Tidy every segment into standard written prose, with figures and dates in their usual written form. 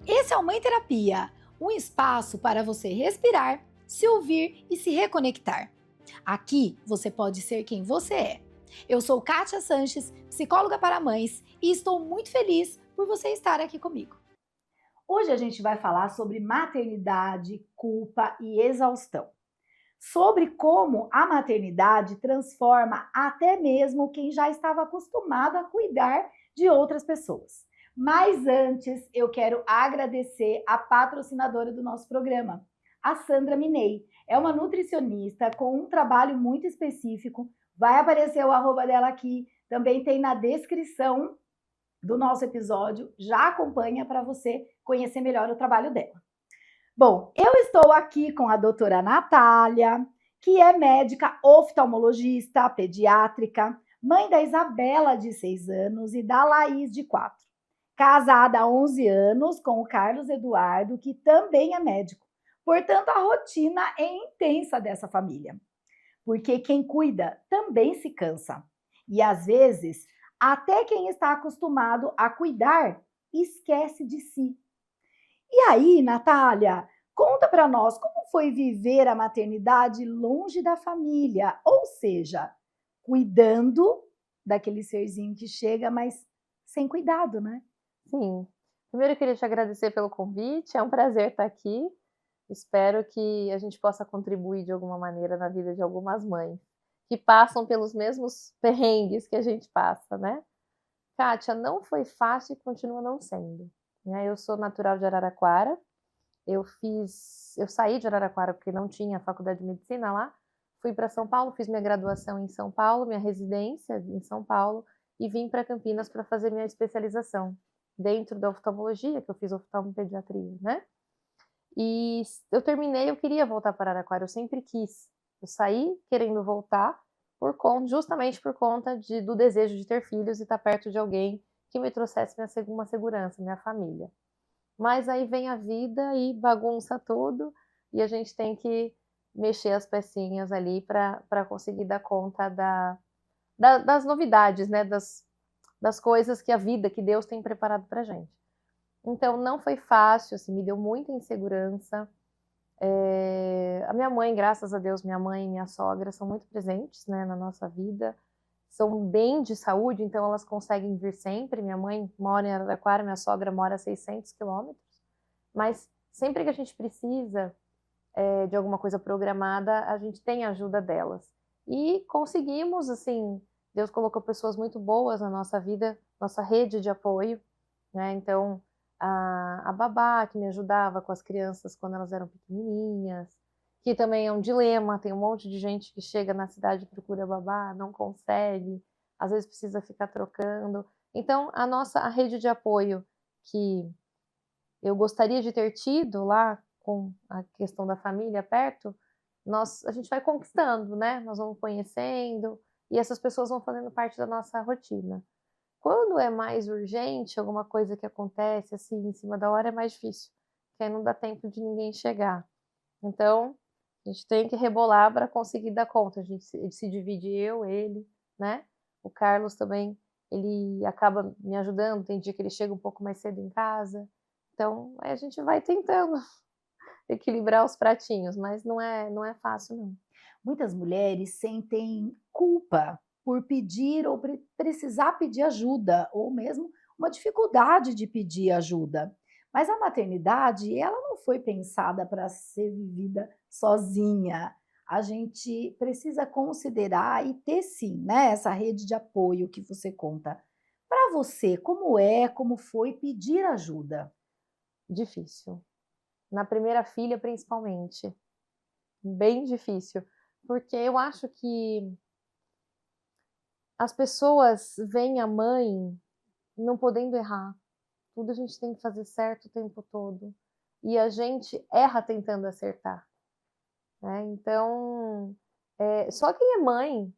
Esse é o Mãe Terapia, um espaço para você respirar, se ouvir e se reconectar. Aqui você pode ser quem você é. Eu sou Kátia Sanches, psicóloga para mães, e estou muito feliz por você estar aqui comigo. Hoje a gente vai falar sobre maternidade, culpa e exaustão. Sobre como a maternidade transforma até mesmo quem já estava acostumado a cuidar de outras pessoas. Mas antes, eu quero agradecer a patrocinadora do nosso programa, a Sandra Minei. É uma nutricionista com um trabalho muito específico. Vai aparecer o arroba dela aqui, também tem na descrição do nosso episódio. Já acompanha para você conhecer melhor o trabalho dela. Bom, eu estou aqui com a doutora Natália, que é médica oftalmologista, pediátrica, mãe da Isabela, de 6 anos, e da Laís, de 4. Casada há 11 anos com o Carlos Eduardo, que também é médico. Portanto, a rotina é intensa dessa família, porque quem cuida também se cansa. E às vezes, até quem está acostumado a cuidar esquece de si. E aí, Natália, conta para nós como foi viver a maternidade longe da família, ou seja, cuidando daquele serzinho que chega, mas sem cuidado, né? Sim. Primeiro eu queria te agradecer pelo convite, é um prazer estar aqui. Espero que a gente possa contribuir de alguma maneira na vida de algumas mães, que passam pelos mesmos perrengues que a gente passa, né. Kátia, não foi fácil e continua não sendo, né. Eu sou natural de Araraquara, eu saí de Araraquara porque não tinha faculdade de medicina lá, fui para São Paulo, fiz minha graduação em São Paulo, minha residência em São Paulo, e vim para Campinas para fazer minha especialização, dentro da oftalmologia, que eu fiz oftalmopediatria, né. Eu terminei, eu queria voltar para Araraquara, eu sempre quis. Eu saí querendo voltar justamente por conta do desejo de ter filhos e estar perto de alguém que me trouxesse uma segurança, minha família. Mas aí vem a vida e bagunça tudo, e a gente tem que mexer as pecinhas ali para conseguir dar conta das novidades, né, das coisas que a vida, que Deus tem preparado para gente. Então não foi fácil, assim, me deu muita insegurança. A minha mãe, graças a Deus, minha mãe e minha sogra são muito presentes, né, na nossa vida, são bem de saúde, então elas conseguem vir sempre. Minha mãe mora em Araraquara, minha sogra mora a 600 quilômetros, mas sempre que a gente precisa, de alguma coisa programada, a gente tem a ajuda delas. E conseguimos, assim, Deus colocou pessoas muito boas na nossa vida, nossa rede de apoio, né, então a babá que me ajudava com as crianças quando elas eram pequenininhas, que também é um dilema, tem um monte de gente que chega na cidade e procura babá, não consegue, às vezes precisa ficar trocando. Então a rede de apoio que eu gostaria de ter tido lá, com a questão da família perto, a gente vai conquistando, né, nós vamos conhecendo, e essas pessoas vão fazendo parte da nossa rotina. Quando é mais urgente, alguma coisa que acontece, assim, em cima da hora, é mais difícil, porque aí não dá tempo de ninguém chegar. Então, a gente tem que rebolar para conseguir dar conta, ele se divide eu, ele, né. O Carlos também, ele acaba me ajudando, tem dia que ele chega um pouco mais cedo em casa, então aí a gente vai tentando equilibrar os pratinhos, mas não é fácil não. Muitas mulheres sentem culpa por pedir ou precisar pedir ajuda, ou mesmo uma dificuldade de pedir ajuda. Mas a maternidade, ela não foi pensada para ser vivida sozinha. A gente precisa considerar e ter sim, né, essa rede de apoio que você conta. Para você, como foi pedir ajuda? Difícil. Na primeira filha, principalmente, bem difícil, porque eu acho que as pessoas veem a mãe não podendo errar, tudo a gente tem que fazer certo o tempo todo, e a gente erra tentando acertar, né, então, só quem é mãe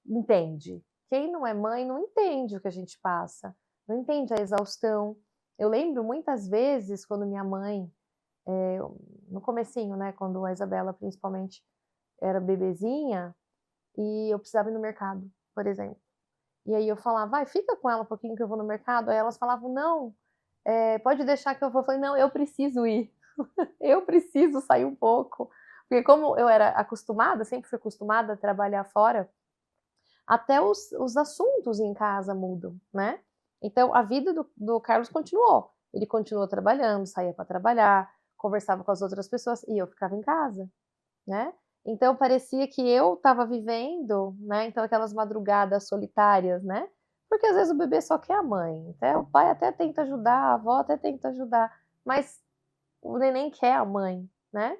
entende, quem não é mãe não entende o que a gente passa, não entende a exaustão. Eu lembro muitas vezes quando minha mãe, no comecinho, né, quando a Isabela principalmente era bebezinha, e eu precisava ir no mercado, por exemplo. E aí eu falava: "Vai, fica com ela um pouquinho que eu vou no mercado", aí elas falavam: "Não". pode deixar que eu vou. Eu falei, não, eu preciso ir. Eu preciso sair um pouco. Porque como eu era acostumada, sempre fui acostumada a trabalhar fora, até os assuntos em casa mudam, né? Então, a vida do Carlos continuou. Ele continuou trabalhando, saía para trabalhar, conversava com as outras pessoas e eu ficava em casa, né? Então, parecia que eu estava vivendo, né? Então, aquelas madrugadas solitárias, né? Porque às vezes o bebê só quer a mãe. Então, o pai até tenta ajudar, a avó até tenta ajudar, mas o neném quer a mãe, né?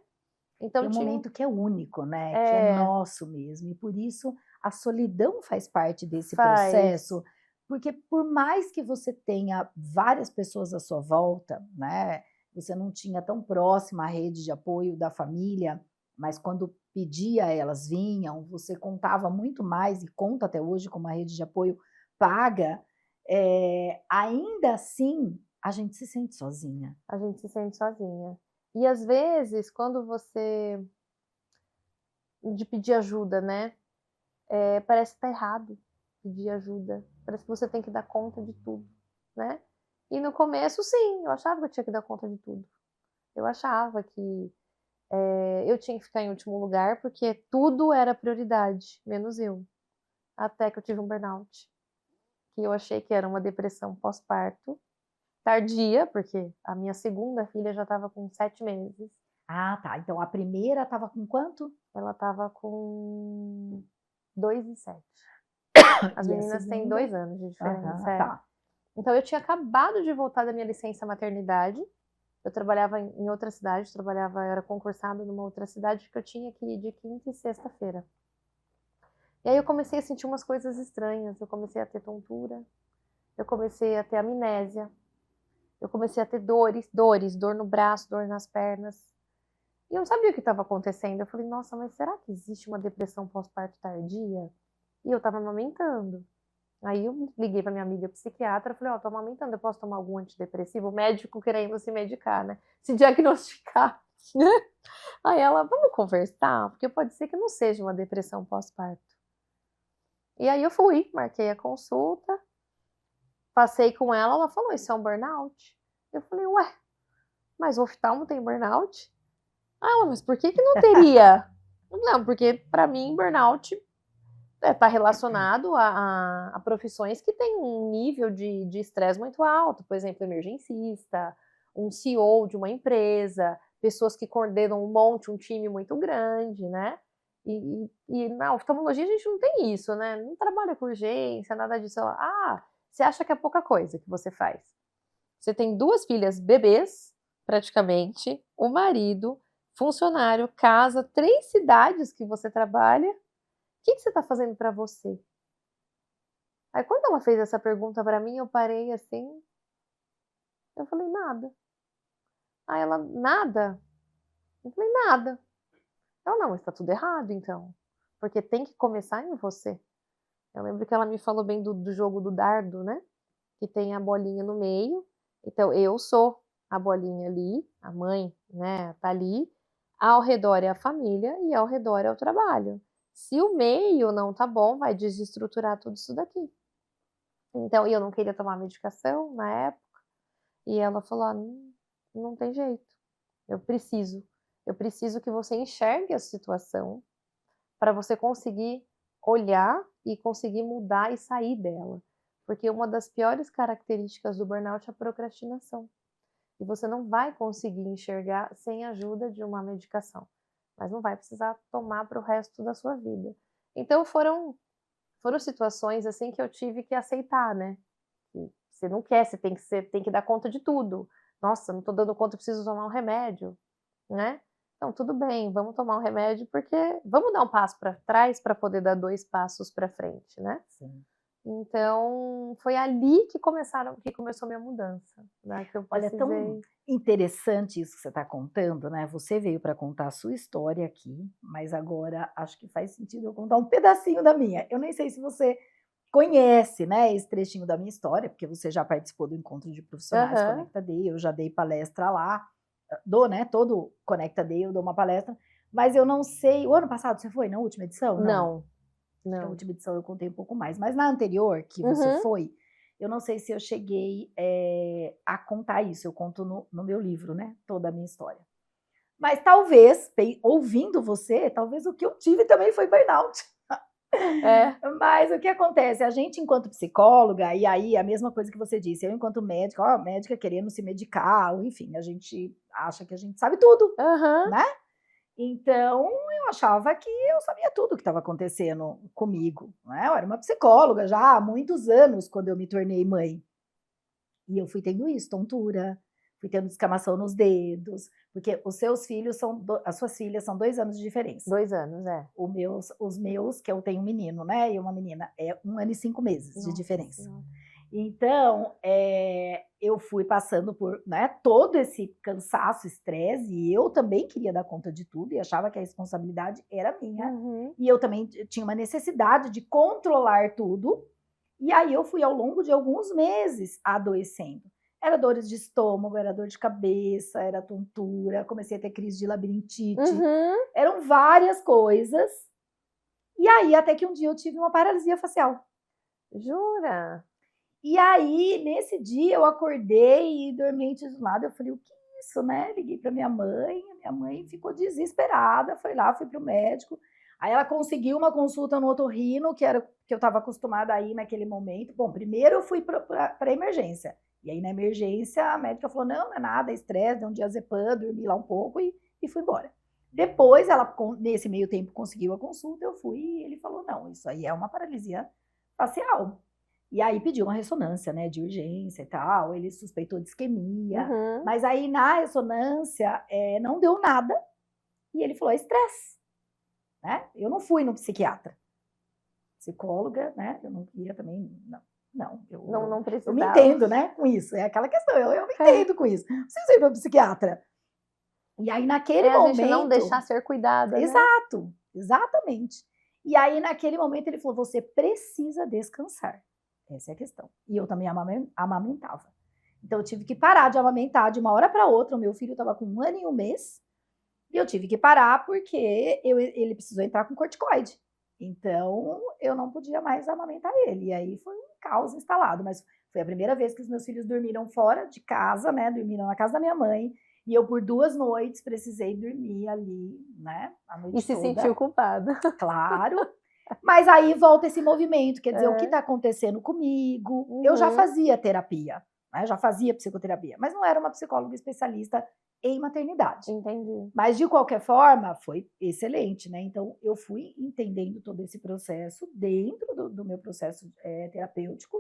Tem Então, um tinha. momento que é único, né, que é É, nosso mesmo, e por isso a solidão faz parte desse faz. processo, porque por mais que você tenha várias pessoas à sua volta, né, você não tinha tão próxima a rede de apoio da família, mas quando pedia elas vinham, você contava muito mais e conta até hoje com uma rede de apoio paga, ainda assim a gente se sente sozinha. A gente se sente sozinha. E às vezes, quando você de pedir ajuda, né, parece que tá errado pedir ajuda. Parece que você tem que dar conta de tudo, né. E no começo, sim, eu achava que eu tinha que dar conta de tudo. Eu achava que, eu tinha que ficar em último lugar, porque tudo era prioridade, menos eu. Até que eu tive um burnout, que eu achei que era uma depressão pós-parto, tardia, porque a minha segunda filha já estava com 7 meses. Ah, tá, então a primeira estava com quanto? Ela estava com 2 e 7. As E a meninas têm segunda? 2 anos de diferença, Aham, é. tá. Então eu tinha acabado de voltar da minha licença maternidade, eu trabalhava em outra cidade, eu era concursada numa outra cidade que eu tinha que ir de quinta e sexta-feira. E aí eu comecei a sentir umas coisas estranhas, eu comecei a ter tontura, eu comecei a ter amnésia, eu comecei a ter dor no braço, dor nas pernas. E eu não sabia o que estava acontecendo. Eu falei, nossa, mas será que existe uma depressão pós-parto tardia? E eu estava amamentando. Aí eu liguei para minha amiga psiquiatra, falei, ó, tô amamentando, eu posso tomar algum antidepressivo? O médico querendo se medicar, né? Se diagnosticar, né? Aí ela, vamos conversar? Porque pode ser que não seja uma depressão pós-parto. E aí eu fui, marquei a consulta, passei com ela falou, isso é um burnout? Eu falei, ué, mas o oftalmo tem burnout? Ah, ela, mas por que não teria? Não, porque para mim burnout está relacionado a profissões que têm um nível de estresse muito alto, por exemplo, emergencista, um CEO de uma empresa, pessoas que coordenam um time muito grande, né? E na oftalmologia a gente não tem isso, né? Não trabalha com urgência, nada disso. Você acha que é pouca coisa que você faz. Você tem 2 filhas bebês, praticamente, o marido, funcionário, casa, 3 cidades que você trabalha. O que você está fazendo para você? Aí quando ela fez essa pergunta para mim, eu parei assim, eu falei: "Nada". Aí ela: "Nada?" Eu falei: "Nada". Ela: "Não, mas tá tudo errado então, porque tem que começar em você". Eu lembro que ela me falou bem do jogo do dardo, né, que tem a bolinha no meio, então eu sou a bolinha ali, a mãe, né, tá ali, ao redor é a família e ao redor é o trabalho. Se o meio não tá bom, vai desestruturar tudo isso daqui. Então, e eu não queria tomar medicação na época, e ela falou: não tem jeito, eu preciso. Eu preciso que você enxergue a situação para você conseguir olhar e conseguir mudar e sair dela. Porque uma das piores características do burnout é a procrastinação. E você não vai conseguir enxergar sem a ajuda de uma medicação, mas não vai precisar tomar para o resto da sua vida. Então foram situações assim que eu tive que aceitar, né? Você não quer, você tem que dar conta de tudo. Nossa, não estou dando conta, preciso tomar um remédio, né? Então, tudo bem, vamos tomar um remédio, porque vamos dar um passo para trás para poder dar 2 passos para frente, né? Sim. Então, foi ali que começou a minha mudança, né? Que eu Olha, é tão precisei. interessante isso que você está contando, né, você veio para contar a sua história aqui, mas agora acho que faz sentido eu contar um pedacinho da minha. Eu nem sei se você conhece, né, esse trechinho da minha história, porque você já participou do encontro de profissionais Aham. Conecta Day, eu já dei palestra lá, dou, né, todo Conecta Day eu dou uma palestra, mas eu não sei, o ano passado você foi na última edição? Não. Não, Acho que a não. última edição eu contei um pouco mais, mas na anterior que você Uhum. foi, Eu não sei se eu cheguei a contar isso, eu conto no meu livro, né? Toda a minha história. Mas talvez, ouvindo você, talvez o que eu tive também foi burnout. Mas o que acontece? A gente, enquanto psicóloga, e aí a mesma coisa que você disse, eu, enquanto médica, ó, médica querendo se medicar, ou enfim, a gente acha que a gente sabe tudo, né? Então, eu achava que eu sabia tudo o que estava acontecendo comigo, né? Eu era uma psicóloga já há muitos anos quando eu me tornei mãe. E eu fui tendo isso, tontura, fui tendo descamação nos dedos, porque os seus filhos as suas filhas são 2 anos de diferença. 2 anos, é. Os meus, que eu tenho um menino, né, e uma menina, é 1 ano e 5 meses de diferença. Senhora. Então, eu fui passando por, né, todo esse cansaço, estresse, e eu também queria dar conta de tudo, e achava que a responsabilidade era minha, e eu também tinha uma necessidade de controlar tudo, e aí eu fui ao longo de alguns meses adoecendo. Era dores de estômago, era dor de cabeça, era tontura, comecei a ter crise de labirintite, eram várias coisas. E aí até que um dia eu tive uma paralisia facial. Jura? E aí nesse dia eu acordei e dormente do lado, eu falei, o que é isso, né? Liguei para minha mãe ficou desesperada, foi lá, fui pro médico. Aí ela conseguiu uma consulta no otorrino, que era que eu estava acostumada a ir naquele momento. Bom, primeiro eu fui para a emergência. E aí na emergência a médica falou, não é nada, é estresse, deu um diazepam, dormi lá um pouco e fui embora. Depois ela, nesse meio tempo, conseguiu a consulta, eu fui e ele falou, não, isso aí é uma paralisia facial. E aí pediu uma ressonância, né, de urgência e tal, ele suspeitou de isquemia, mas aí na ressonância não deu nada e ele falou, é estresse. Né? Eu não fui no psiquiatra. Psicóloga, né? Eu não queria também, não precisava. Eu me entendo, né, com isso. É aquela questão, eu me entendo com isso. Não precisa ir para o psiquiatra. E aí naquele momento... a gente não deixar ser cuidada, Exato, né? Exatamente. E aí naquele momento ele falou, você precisa descansar. Essa é a questão. E eu também amamentava. Então eu tive que parar de amamentar de uma hora para outra. O meu filho estava com 1 ano e 1 mês. E eu tive que parar porque ele precisou entrar com corticoide. Então, eu não podia mais amamentar ele. E aí foi um caos instalado. Mas foi a primeira vez que os meus filhos dormiram fora de casa, né? Dormiram na casa da minha mãe. E eu, por 2 noites, precisei dormir ali, né? A noite toda. E se sentiu culpada. Claro. Mas aí volta esse movimento. Quer dizer, o que está acontecendo comigo? Eu já fazia terapia, né? Já fazia psicoterapia. Mas não era uma psicóloga especialista em maternidade. Entendi. Mas, de qualquer forma, foi excelente, né? Então, eu fui entendendo todo esse processo dentro do meu processo terapêutico.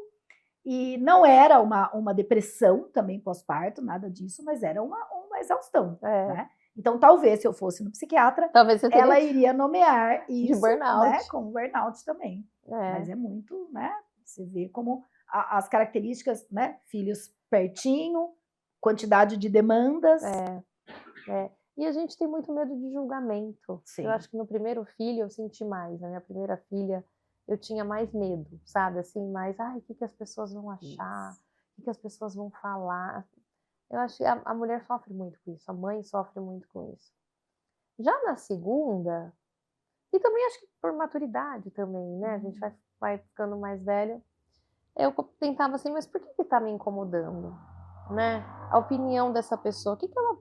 E não era uma depressão também pós-parto, nada disso, mas era uma exaustão, né? Então, talvez, se eu fosse no psiquiatra, ela iria nomear isso, burnout, né? Como burnout também. Mas é muito, né? Você vê como as características, né? Filhos pertinho, quantidade de demandas. E a gente tem muito medo de julgamento. Sim. Eu acho que no primeiro filho eu senti mais. Na minha primeira filha eu tinha mais medo, sabe? Assim, mais, o que as pessoas vão achar? O que as pessoas vão falar? Eu acho que a mulher sofre muito com isso. A mãe sofre muito com isso. Já na segunda, e também acho que por maturidade também, né? A gente vai ficando mais velho. Eu tentava assim, mas por que tá me incomodando? Né? A opinião dessa pessoa, o que ela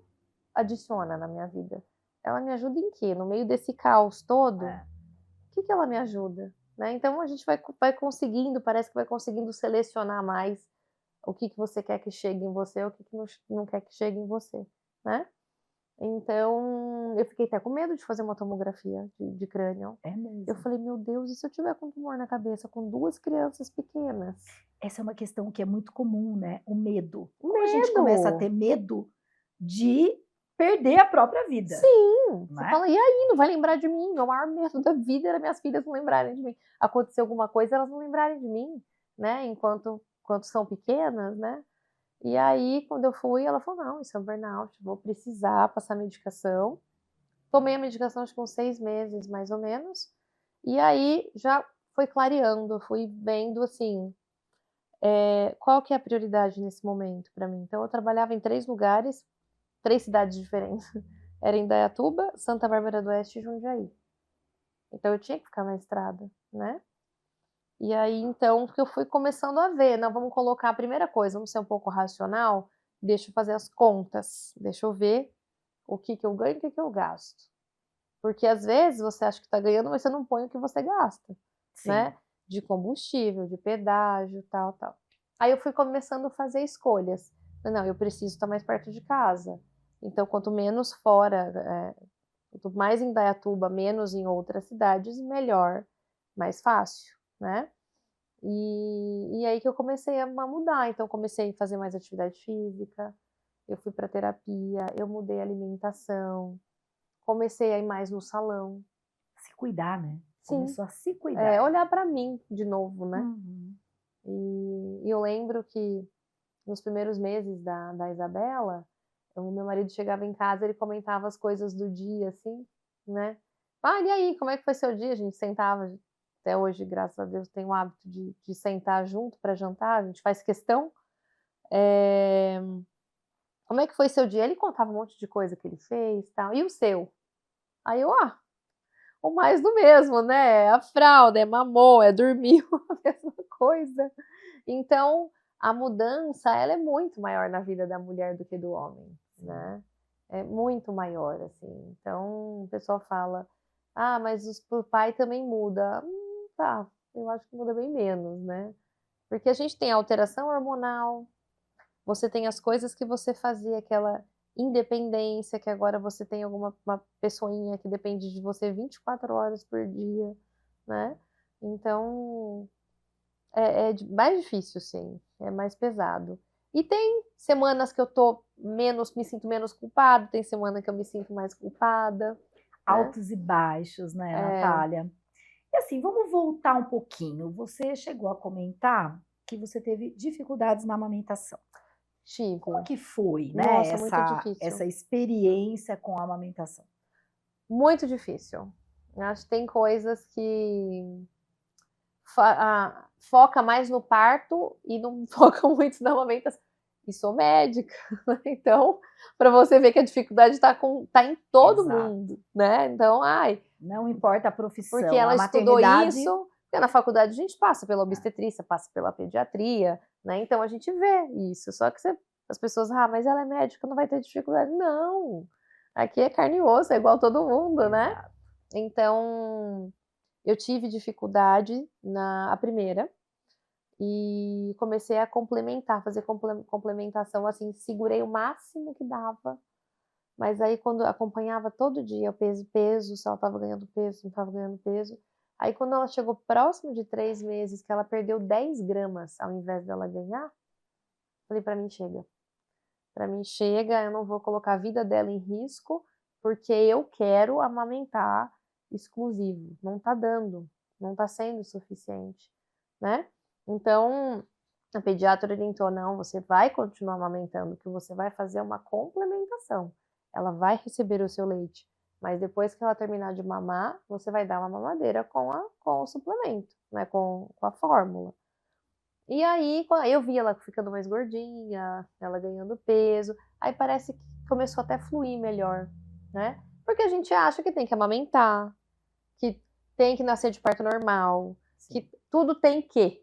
adiciona na minha vida? Ela me ajuda em quê? No meio desse caos todo, o que ela me ajuda? Né? Então a gente vai conseguindo, parece que vai conseguindo selecionar mais o que você quer que chegue em você, o que não quer que chegue em você, né? Então, eu fiquei até com medo de fazer uma tomografia de crânio. É mesmo. Eu falei, meu Deus, e se eu tiver com tumor na cabeça com 2 crianças pequenas? Essa é uma questão que é muito comum, né? O medo. A gente começa a ter medo de perder a própria vida. Sim. Você fala, e aí, não vai lembrar de mim? O maior medo da vida era minhas filhas não lembrarem de mim. Acontecer alguma coisa, elas não lembrarem de mim, né? Enquanto são pequenas, né? E aí, quando eu fui, ela falou, não, isso é um burnout, vou precisar passar medicação. Tomei a medicação, acho que uns 6 meses, mais ou menos. E aí, já foi clareando, fui vendo, assim, qual que é a prioridade nesse momento para mim. Então, eu trabalhava em 3 lugares, 3 cidades diferentes. Era em Indaiatuba, Santa Bárbara do Oeste e Jundiaí. Então, eu tinha que ficar na estrada, né? E aí, então, que eu fui começando a ver, não, vamos colocar a primeira coisa, vamos ser um pouco racional, deixa eu fazer as contas, deixa eu ver o que que eu ganho e o que que eu gasto. Porque às vezes você acha que está ganhando, mas você não põe o que você gasta, Sim. né? De combustível, de pedágio, tal, tal. Aí eu fui começando a fazer escolhas. Não, eu preciso estar mais perto de casa. Então, quanto menos fora, quanto mais em Indaiatuba, menos em outras cidades, melhor, mais fácil, né? E aí que eu comecei a mudar. Então, comecei a fazer mais atividade física, eu fui para terapia, eu mudei a alimentação, comecei a ir mais no salão. Se cuidar, né? Sim, Começou a se cuidar. olhar para mim de novo, né? Uhum. E eu lembro que nos primeiros meses da Isabela, o meu marido chegava em casa, ele comentava as coisas do dia, assim, né? Ah, e aí, como é que foi seu dia? A gente sentava, até hoje, graças a Deus, tem o hábito de sentar junto para jantar, a gente faz questão. Como é que foi seu dia? Ele contava um monte de coisa que ele fez, tal. E o seu? Aí eu, o mais do mesmo, né? A fralda, mamou, dormiu, a mesma coisa. Então, a mudança, ela é muito maior na vida da mulher do que do homem, né? É muito maior, assim. Então, o pessoal fala, mas o pai também muda. Tá, eu acho que muda bem menos, né? Porque a gente tem alteração hormonal, você tem as coisas que você fazia, aquela independência, que agora você tem uma pessoinha que depende de você 24 horas por dia, né? Então, mais difícil, sim, é mais pesado. E tem semanas que eu tô me sinto menos culpada, tem semana que eu me sinto mais culpada, né? Altos e baixos, né, É, Natália? E assim, vamos voltar um pouquinho. Você chegou a comentar que você teve dificuldades na amamentação. Como tive. que foi, né, Nossa, muito difícil. essa experiência com a amamentação? Muito difícil. Eu acho que tem coisas que foca mais no parto e não foca muito na amamentação. E sou médica, então, para você ver que a dificuldade tá em todo Exato. mundo, né? Então, Não importa a porque profissão, ela a estudou maternidade. isso, porque na faculdade a gente passa pela É, obstetrícia, passa pela pediatria, né? Então a gente vê isso. Só que as pessoas, mas ela é médica, não vai ter dificuldade. Não! Aqui é carne e osso, é igual todo mundo, né? exato. Então, eu tive dificuldade a primeira e comecei a complementar, fazer complementação, assim, segurei o máximo que dava, mas aí quando acompanhava todo dia o peso, se ela estava ganhando peso, se não estava ganhando peso. Aí quando ela chegou próximo de 3 meses, que ela perdeu 10 gramas ao invés dela ganhar, falei, para mim chega. Para mim chega, eu não vou colocar a vida dela em risco, porque eu quero amamentar exclusivo. Não tá dando, não tá sendo suficiente, né? Então, a pediatra orientou, não, você vai continuar amamentando, o que você vai fazer é uma complementação. Ela vai receber o seu leite, mas depois que ela terminar de mamar, você vai dar uma mamadeira com o suplemento, né? Com a fórmula. E aí, eu vi ela ficando mais gordinha, ela ganhando peso, aí parece que começou até a fluir melhor, né? Porque a gente acha que tem que amamentar, que tem que nascer de parto normal, Sim. que tudo tem que,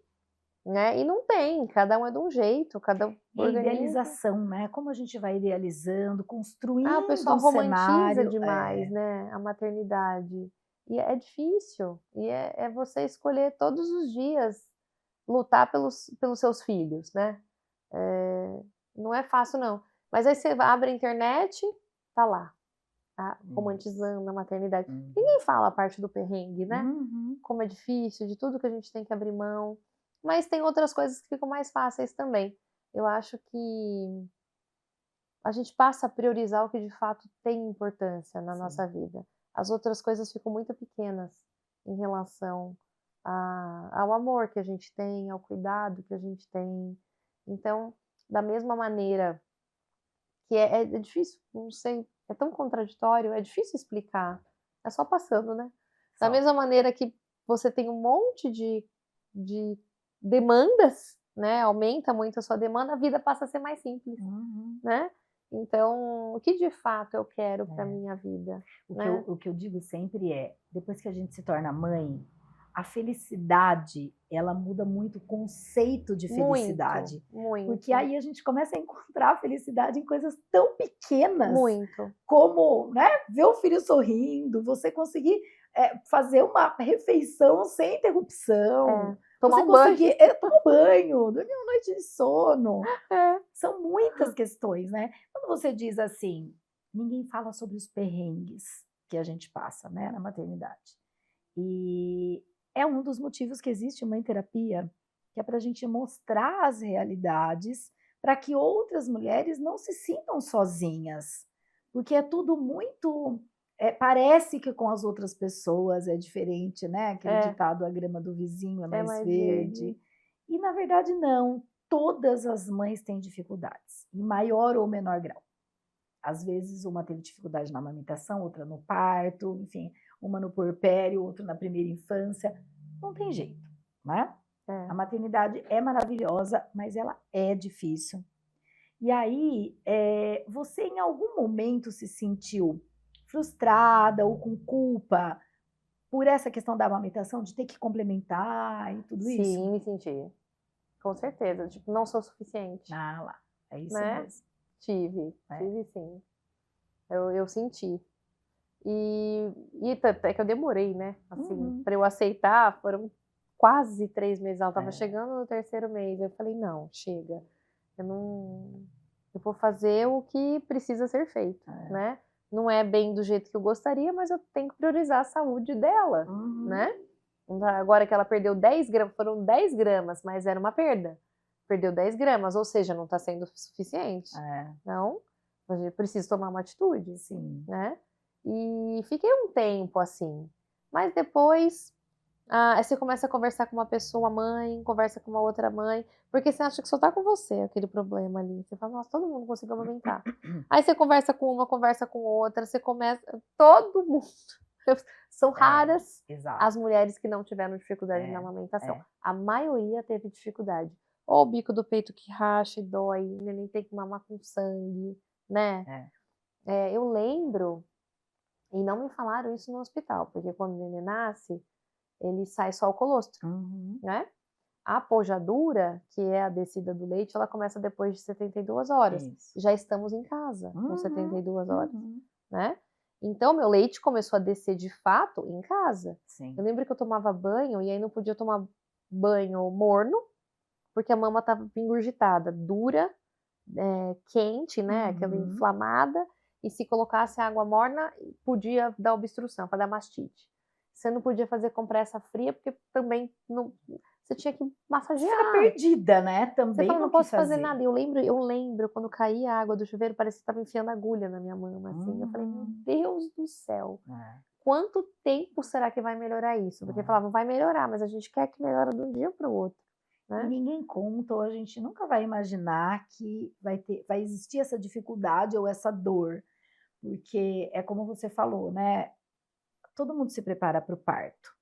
né? E não tem, cada um é de um jeito, cada E a organismo. idealização, né? Como a gente vai idealizando, O construindo pessoal um romantiza cenário. demais, né, a maternidade. E é difícil, e é você escolher todos os dias lutar pelos seus filhos, né? Não é fácil, não. Mas aí você abre a internet, tá lá, Isso. romantizando a maternidade. Uhum. Ninguém fala a parte do perrengue, né? Uhum. Como é difícil, de tudo que a gente tem que abrir mão. Mas tem outras coisas que ficam mais fáceis também. Eu acho que a gente passa a priorizar o que de fato tem importância na Sim. nossa vida. As outras coisas ficam muito pequenas em relação ao amor que a gente tem, ao cuidado que a gente tem. Então, da mesma maneira que é difícil, não sei, é tão contraditório, é difícil explicar. É só passando, né? Da Só. mesma maneira que você tem um monte de demandas, né? Aumenta muito a sua demanda, a vida passa a ser mais simples, Uhum. né? Então, o que de fato eu quero para É. minha vida, O que eu, né? o que eu digo sempre é, depois que a gente se torna mãe, a felicidade, ela muda muito o conceito de felicidade. Porque muito, aí a gente começa a encontrar a felicidade em coisas tão pequenas muito. como, né, ver o filho sorrindo, você conseguir fazer uma refeição sem interrupção, Tomar você um banho. conseguir tomar um banho, dormir uma noite de sono. É. São muitas questões, né? Quando você diz assim, ninguém fala sobre os perrengues que a gente passa, né, na maternidade. E é um dos motivos que existe mãe terapia, que é para a gente mostrar as realidades, para que outras mulheres não se sintam sozinhas, porque é tudo muito parece que com as outras pessoas é diferente, né? Aquele ditado, a grama do vizinho é mais verde. E na verdade não, todas as mães têm dificuldades, em maior ou menor grau. Às vezes uma teve dificuldade na amamentação, outra no parto, enfim, uma no puerpério, outra na primeira infância. Não tem jeito, né? A maternidade é maravilhosa, mas ela é difícil. E aí, você em algum momento se sentiu frustrada ou com culpa por essa questão da amamentação, de ter que complementar e tudo isso? Sim, me senti. Com certeza. Tipo, não sou suficiente. Ah lá, é isso né? mesmo. Tive sim. Eu senti. E até que eu demorei, né? Assim, para eu aceitar, foram quase 3 meses. Ela estava chegando no 3º mês. Eu falei, não, chega. Eu vou fazer o que precisa ser feito, né? Não é bem do jeito que eu gostaria, mas eu tenho que priorizar a saúde dela, né? Agora que ela perdeu 10 gramas, foram 10 gramas, mas era uma perda. Perdeu 10 gramas, ou seja, não está sendo suficiente. Então, eu preciso tomar uma atitude, Sim. né? E fiquei um tempo assim, mas depois aí você começa a conversar com uma pessoa, mãe, conversa com uma outra mãe, porque você acha que só tá com você aquele problema ali. Você fala, nossa, todo mundo conseguiu amamentar. Aí você conversa com uma, conversa com outra, você começa. Todo mundo. São raras as mulheres que não tiveram dificuldade na amamentação. A maioria teve dificuldade. Ou o bico do peito que racha e dói, o neném tem que mamar com sangue, né? Eu lembro, e não me falaram isso no hospital, porque quando o neném nasce, ele sai só o colostro, né? A pojadura, que é a descida do leite, ela começa depois de 72 horas. Isso. Já estamos em casa com 72 horas, né? Então, meu leite começou a descer de fato em casa. Sim. Eu lembro que eu tomava banho e aí não podia tomar banho morno, porque a mama estava engurgitada, dura, quente, né? Aquela inflamada. E se colocasse água morna, podia dar obstrução, para dar mastite. Você não podia fazer compressa fria, porque também não, você tinha que massagear. Você fica perdida, né? Também Você fala, não no que posso fazer nada. Eu lembro quando caía a água do chuveiro, parecia que estava enfiando agulha na minha mama, assim. Eu falei, meu Deus do céu, quanto tempo será que vai melhorar isso? Porque falavam, vai melhorar, mas a gente quer que melhore de um dia para o outro, né? E ninguém conta, ou a gente nunca vai imaginar que vai existir essa dificuldade ou essa dor. Porque é como você falou, né? Todo mundo se prepara para o parto,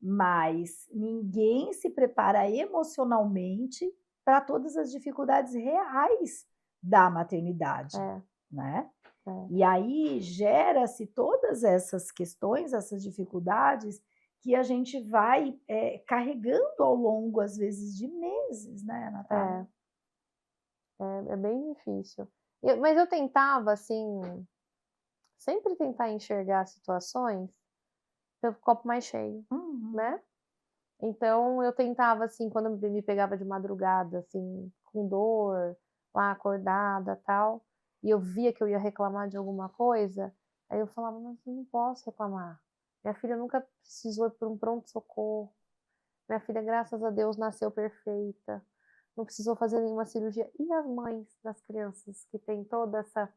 mas ninguém se prepara emocionalmente para todas as dificuldades reais da maternidade, né? E aí gera-se todas essas questões, essas dificuldades que a gente vai carregando ao longo, às vezes, de meses, né, Natália? É bem difícil. Mas eu tentava, assim, sempre tentar enxergar situações pelo copo mais cheio, né? Então eu tentava, assim, quando eu me pegava de madrugada, assim, com dor, lá acordada, tal, e eu via que eu ia reclamar de alguma coisa, aí eu falava, mas eu não posso reclamar. Minha filha nunca precisou ir para um pronto-socorro. Minha filha, graças a Deus, nasceu perfeita. Não precisou fazer nenhuma cirurgia. E as mães das crianças que tem toda essa...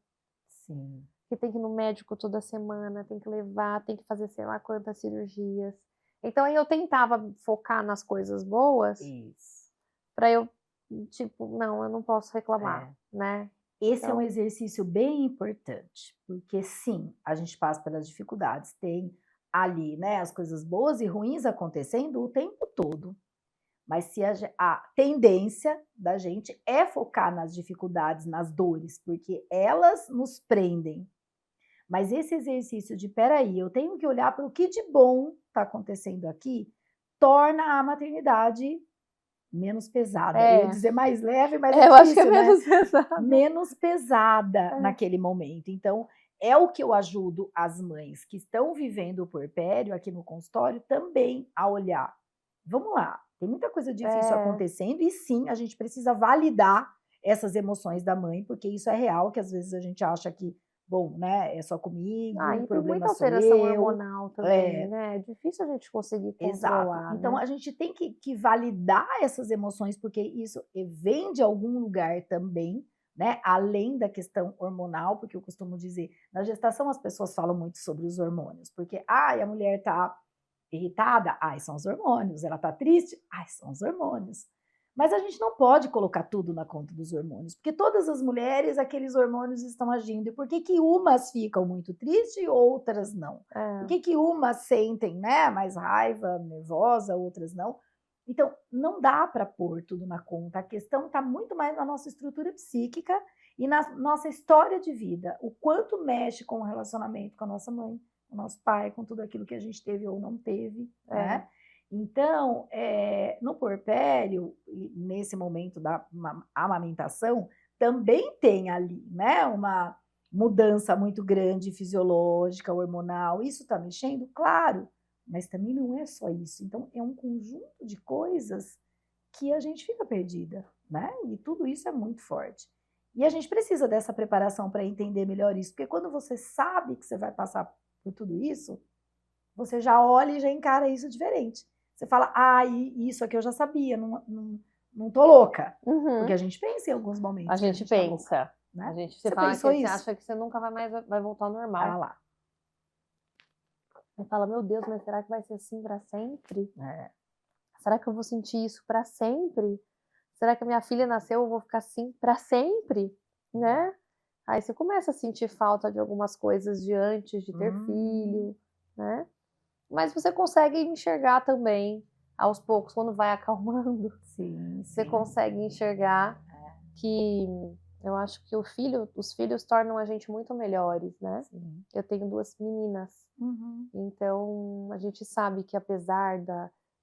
Sim. Que tem que ir no médico toda semana, tem que levar, tem que fazer sei lá quantas cirurgias. Então aí eu tentava focar nas coisas boas. Isso. Para eu, tipo, não, eu não posso reclamar, né? Esse é um exercício bem importante, porque sim, a gente passa pelas dificuldades, tem ali, né, as coisas boas e ruins acontecendo o tempo todo. Mas se a tendência da gente é focar nas dificuldades, nas dores, porque elas nos prendem. Mas esse exercício de, peraí, eu tenho que olhar para o que de bom está acontecendo aqui, torna a maternidade menos pesada. Eu ia É, dizer mais leve, mas é eu acho que é difícil, né? menos pesado. Menos pesada É. naquele momento. Então, é o que eu ajudo as mães que estão vivendo o puerpério aqui no consultório também a olhar. Vamos lá, tem muita coisa difícil É. acontecendo e sim, a gente precisa validar essas emoções da mãe, porque isso é real, que às vezes a gente acha que, bom, né, é só comigo, o E tem problema muita sou alteração eu. hormonal também, É, né, é difícil a gente conseguir exato. controlar, Então né. a gente tem que validar essas emoções, porque isso vem de algum lugar também, né? Além da questão hormonal, porque eu costumo dizer, na gestação as pessoas falam muito sobre os hormônios, porque a mulher tá irritada, ai, são os hormônios, ela tá triste, ai, são os hormônios. Mas a gente não pode colocar tudo na conta dos hormônios, porque todas as mulheres, aqueles hormônios estão agindo. E por que que umas ficam muito tristes e outras não? Por É. que umas sentem, né, mais raiva, nervosa, outras não? Então, não dá para pôr tudo na conta. A questão está muito mais na nossa estrutura psíquica e na nossa história de vida. O quanto mexe com o relacionamento com a nossa mãe, com o nosso pai, com tudo aquilo que a gente teve ou não teve, É. né? Então, no puerpério, nesse momento da amamentação, também tem ali, né, uma mudança muito grande fisiológica, hormonal. Isso está mexendo? Claro, mas também não é só isso. Então, é um conjunto de coisas que a gente fica perdida, né? E tudo isso é muito forte. E a gente precisa dessa preparação para entender melhor isso, porque quando você sabe que você vai passar por tudo isso, você já olha e já encara isso diferente. Você fala, isso aqui eu já sabia, não tô louca. Porque Uhum. a gente pensa em alguns A momentos que a gente gente tá louca, pensa. A né? gente você Você fala pensou que você isso? acha que você nunca vai mais vai voltar ao Ah normal. lá. Você fala: "Meu Deus, mas será que vai ser assim pra sempre? É, Será que eu vou sentir isso pra sempre? Será que a minha filha nasceu, eu vou ficar assim pra sempre?", né. Aí você começa a sentir falta de algumas coisas de antes de ter hum, filho, né. Mas você consegue enxergar também, aos poucos, quando vai acalmando, sim, você sim. consegue enxergar que eu acho que os filhos tornam a gente muito melhores, né. Sim. Eu tenho 2 meninas, Uhum. então a gente sabe que apesar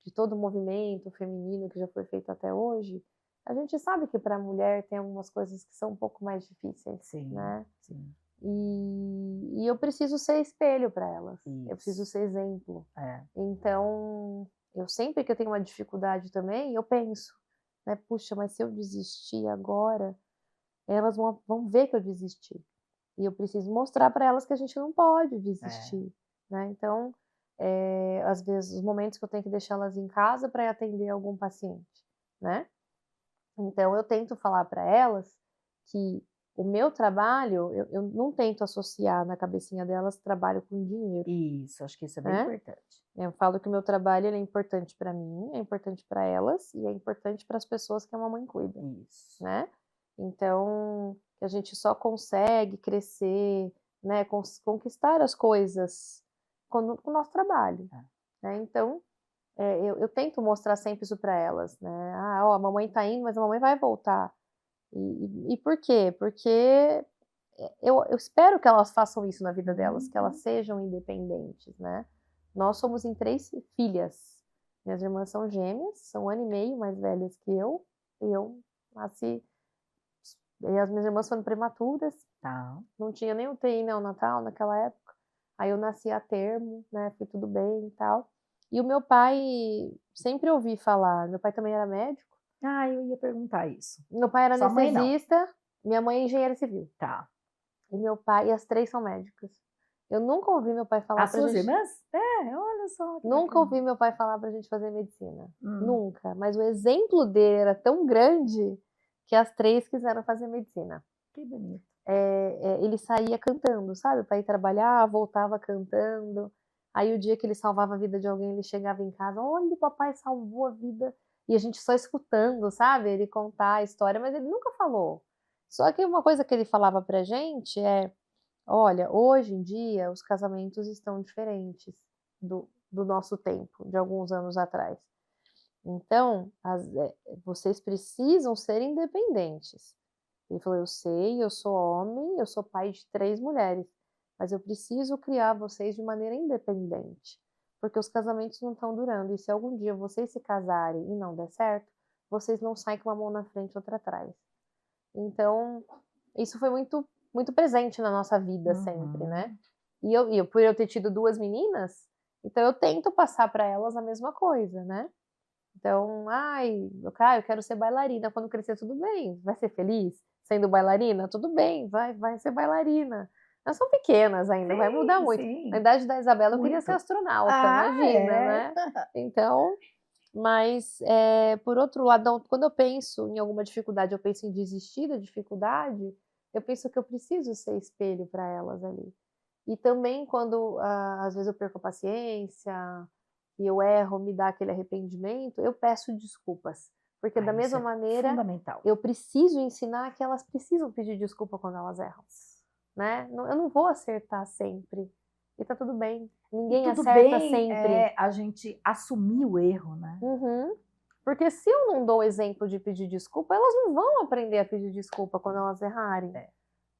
de todo o movimento feminino que já foi feito até hoje, a gente sabe que para a mulher tem algumas coisas que são um pouco mais difíceis, Sim, né. sim. E eu preciso ser espelho para elas, eu preciso Isso. ser exemplo. É. Então, eu sempre que eu tenho uma dificuldade também, eu penso, né: "Puxa, mas se eu desistir agora, elas vão ver que eu desisti". E eu preciso mostrar para elas que a gente não pode É. desistir, né. Então, às vezes, os momentos que eu tenho que deixá-las em casa para ir atender algum paciente, né. Então eu tento falar para elas que o meu trabalho, eu não tento associar na cabecinha delas trabalho com dinheiro, Isso, acho que isso é bem né. importante. Eu falo que o meu trabalho ele é importante para mim, é importante para elas e é importante para as pessoas que a mamãe cuida, Isso. né. Então, que a gente só consegue crescer, né, conquistar as coisas com o nosso trabalho, É. né. Então, eu tento mostrar sempre isso para elas, né. "Ah, ó, a mamãe tá indo, mas a mamãe vai voltar". E por quê? Porque, eu espero que elas façam isso na vida delas, que elas Uhum. sejam independentes, né. Nós somos em 3 filhas. Minhas irmãs são gêmeas, são 1 ano e meio mais velhas que e eu nasci e as minhas irmãs foram prematuras, Tá. não tinha nem UTI neonatal naquela época, aí eu nasci a termo, né, foi tudo bem e tal. E o meu pai sempre ouvi falar, meu pai também era médico, Eu ia perguntar isso. meu pai era Sua mãe não? anestesista, minha mãe é engenheira civil. Tá. E meu pai e as 3 são médicos. Eu nunca ouvi meu pai falar As pra suas gente irmãs? É, olha só que nunca bacana. ouvi meu pai falar pra gente fazer medicina, Hum, nunca, mas o exemplo dele era tão grande que as 3 quiseram fazer medicina. que bonito. Ele saía cantando, sabe, para ir trabalhar, voltava cantando. Aí o dia que ele salvava a vida de alguém, ele chegava em casa: "Olha, o papai salvou a vida", e a gente só escutando, sabe, ele contar a história, mas ele nunca falou. Só que uma coisa que ele falava pra gente é: "Olha, hoje em dia os casamentos estão diferentes do nosso tempo, de alguns anos atrás. Então, vocês precisam ser independentes". Ele falou: "Eu sei, eu sou homem, eu sou pai de 3 mulheres, mas eu preciso criar vocês de maneira independente, porque os casamentos não estão durando, e se algum dia vocês se casarem e não der certo, vocês não saem com uma mão na frente e outra atrás. Então, isso foi muito, muito presente na nossa vida sempre, né? E por eu ter tido 2 meninas, então eu tento passar para elas a mesma coisa, né? Então, eu quero ser bailarina. Quando crescer, tudo bem. Vai ser feliz sendo bailarina? Tudo bem, vai ser bailarina. Elas são pequenas ainda, vai mudar muito. Sim. Na idade da Isabela, eu queria ser astronauta, imagina, né? Então, mas, por outro lado, quando eu penso em alguma dificuldade, eu penso em desistir da dificuldade, eu penso que eu preciso ser espelho para elas ali. E também quando, às vezes, eu perco a paciência e eu erro, me dá aquele arrependimento, eu peço desculpas. Porque da mesma maneira, fundamental. eu preciso ensinar que elas precisam pedir desculpa quando elas erram, né? Eu não vou acertar sempre. E tá tudo bem. Ninguém acerta sempre. A gente assumir o erro, né? Porque se eu não dou o exemplo de pedir desculpa, elas não vão aprender a pedir desculpa quando elas errarem,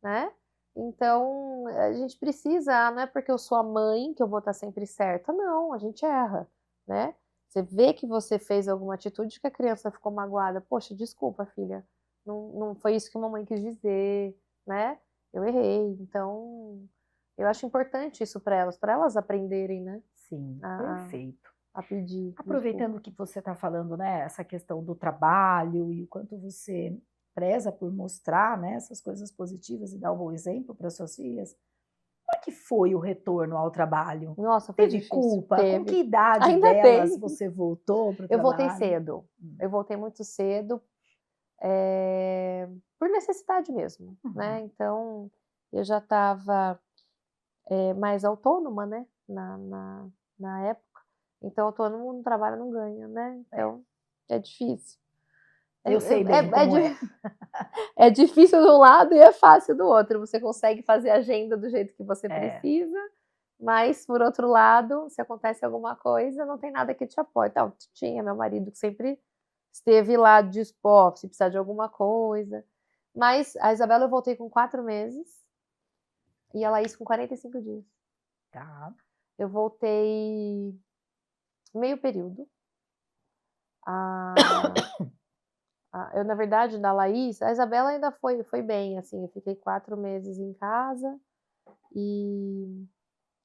né? Então, a gente precisa, não é porque eu sou a mãe que eu vou estar sempre certa, não, a gente erra, né? Você vê que você fez alguma atitude que a criança ficou magoada, poxa, desculpa, filha, não foi isso que a mamãe quis dizer, né? Eu errei, então eu acho importante isso para elas aprenderem, né? Sim, perfeito. A pedir. Aproveitando que você está falando, né, essa questão do trabalho e o quanto você preza por mostrar, né, essas coisas positivas e dar um bom exemplo para suas filhas, como é que foi o retorno ao trabalho? Nossa, foi Teve difícil. culpa? Com que idade delas você voltou para o trabalho? Eu voltei cedo. Eu voltei muito cedo, por necessidade mesmo, né? Então, eu já estava mais autônoma, né? Na época. Então, autônomo no trabalho não ganha, né? Então, é difícil. Eu sei bem como é. É difícil de um lado e é fácil do outro. Você consegue fazer a agenda do jeito que você precisa, mas, por outro lado, se acontece alguma coisa, não tem nada que te apoie. Então, tinha meu marido que sempre esteve lá disposto, se precisar de alguma coisa. Mas a Isabela eu voltei com 4 meses e a Laís com 45 dias. Tá. Eu voltei meio período. Eu, na verdade, da Laís, a Isabela ainda foi bem, assim, eu fiquei 4 meses em casa e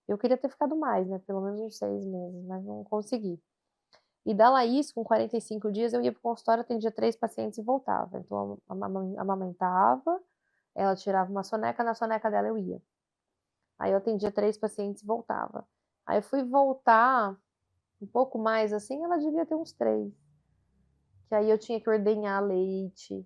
eu queria ter ficado mais, né, pelo menos uns 6 meses, mas não consegui. E da Laís, com 45 dias, eu ia pro consultório, atendia 3 pacientes e voltava. Então, amamentava, ela tirava uma soneca, na soneca dela eu ia. Aí eu atendia 3 pacientes e voltava. Aí eu fui voltar um pouco mais, assim, ela devia ter uns 3. Que aí eu tinha que ordenhar leite,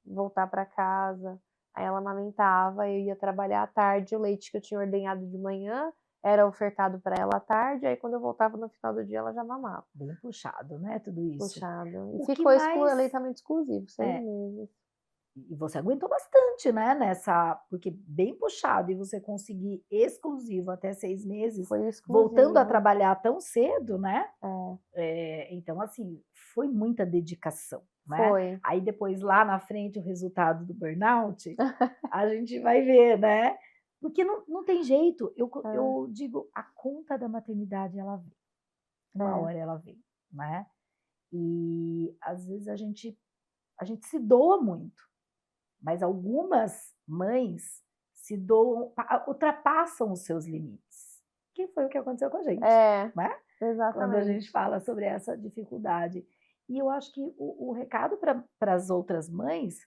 voltar para casa, aí ela amamentava, eu ia trabalhar à tarde, o leite que eu tinha ordenhado de manhã era ofertado para ela à tarde, aí quando eu voltava no final do dia ela já mamava. Bem puxado, né, tudo isso. Puxado. E ficou aleitamento exclusivo, 6 meses. E você aguentou bastante, né, porque bem puxado, e você conseguir exclusivo até 6 meses, voltando a trabalhar tão cedo, né? Então, assim, foi muita dedicação, né? Foi. Aí depois, lá na frente, o resultado do burnout, a gente vai ver, né? Porque não tem jeito. Eu digo, a conta da maternidade, ela vem. Uma hora ela vem, né? E, às vezes, a gente se doa muito. Mas algumas mães se doam, ultrapassam os seus limites. Que foi o que aconteceu com a gente. Né? Exatamente. Quando a gente fala sobre essa dificuldade. E eu acho que o recado para as outras mães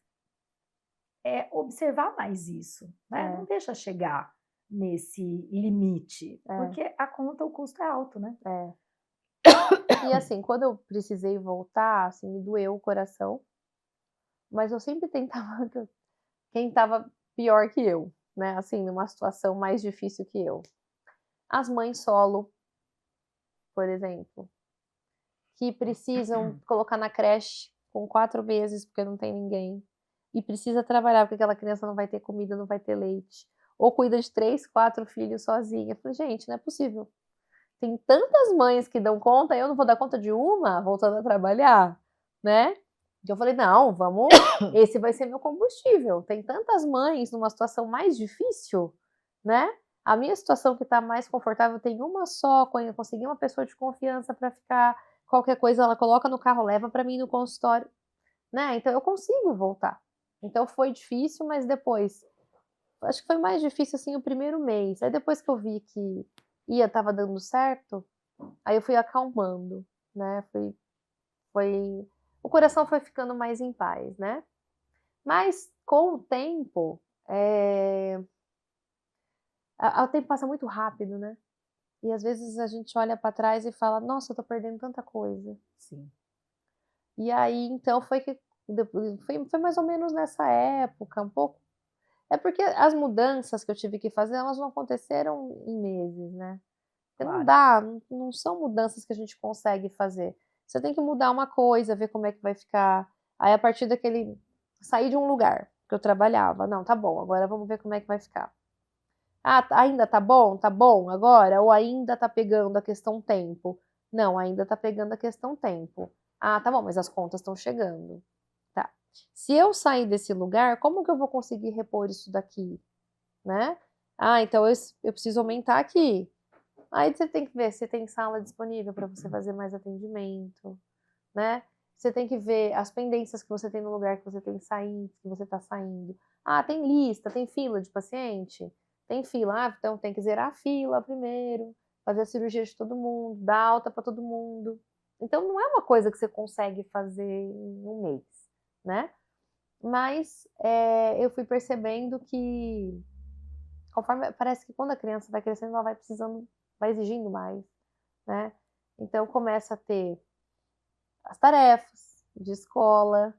é observar mais isso. Né? Não deixa chegar nesse limite. Porque a conta, o custo é alto, né? E assim, quando eu precisei voltar, assim, me doeu o coração. Mas eu sempre tentava quem estava pior que eu, né? Assim, numa situação mais difícil que eu. As mães solo, por exemplo, que precisam colocar na creche com 4 meses porque não tem ninguém e precisa trabalhar porque aquela criança não vai ter comida, não vai ter leite, ou cuida de 3, 4 filhos sozinha. Eu falei, gente, não é possível. Tem tantas mães que dão conta, eu não vou dar conta de uma voltando a trabalhar, né? Eu falei, não, esse vai ser meu combustível. Tem tantas mães numa situação mais difícil, né? A minha situação que tá mais confortável tem uma só, quando eu conseguir uma pessoa de confiança para ficar, qualquer coisa ela coloca no carro, leva para mim no consultório, né, então eu consigo voltar. Então foi difícil, mas depois acho que foi mais difícil, assim, o primeiro mês, aí depois que eu vi que estava dando certo, aí eu fui acalmando, né, foi o coração foi ficando mais em paz, né. Mas com o tempo, o tempo passa muito rápido, né, e às vezes a gente olha para trás e fala: "Nossa, eu tô perdendo tanta coisa". Sim. E aí então foi que foi mais ou menos nessa época, um pouco é porque as mudanças que eu tive que fazer, elas não aconteceram em meses, né. Porque não Claro. dá, não são mudanças que a gente consegue fazer. Você tem que mudar uma coisa, ver como é que vai ficar. Aí a partir daquele sair de um lugar que eu trabalhava, não, tá bom, agora vamos ver como é que vai ficar. Ah, ainda tá bom? Tá bom agora? Ou ainda tá pegando a questão tempo? Não, ainda tá pegando a questão tempo. Ah, tá bom, mas as contas estão chegando. Tá. Se eu sair desse lugar, como que eu vou conseguir repor isso daqui, né? Ah, então eu preciso aumentar aqui. Aí você tem que ver se tem sala disponível para você fazer mais atendimento, né. Você tem que ver as pendências que você tem no lugar que você tem saindo, que você está saindo. Ah, tem lista, tem fila de paciente? Tem fila, ah, então tem que zerar a fila primeiro, fazer a cirurgia de todo mundo, dar alta para todo mundo. Então não é uma coisa que você consegue fazer em um mês, né. Mas, eu fui percebendo que conforme parece que quando a criança vai crescendo, ela vai precisando, vai exigindo mais, né. Então começa a ter as tarefas de escola,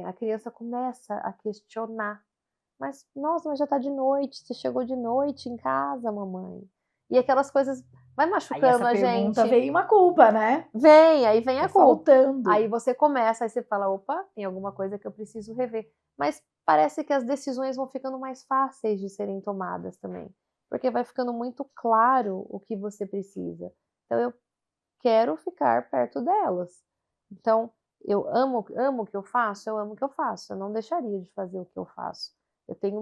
a criança começa a questionar: "Mas, nossa, mas já tá de noite, você chegou de noite em casa, mamãe". E aquelas coisas vai Aí essa machucando a pergunta gente. veio uma culpa, né? Aí vem Tá a culpa. faltando. Aí você começa, aí você fala: "Opa, tem alguma coisa que eu preciso rever". Mas parece que as decisões vão ficando mais fáceis de serem tomadas também, porque vai ficando muito claro o que você precisa. Então eu quero ficar perto delas. Então, eu amo o que eu faço? Eu amo o que eu faço, eu não deixaria de fazer o que eu faço. Eu tenho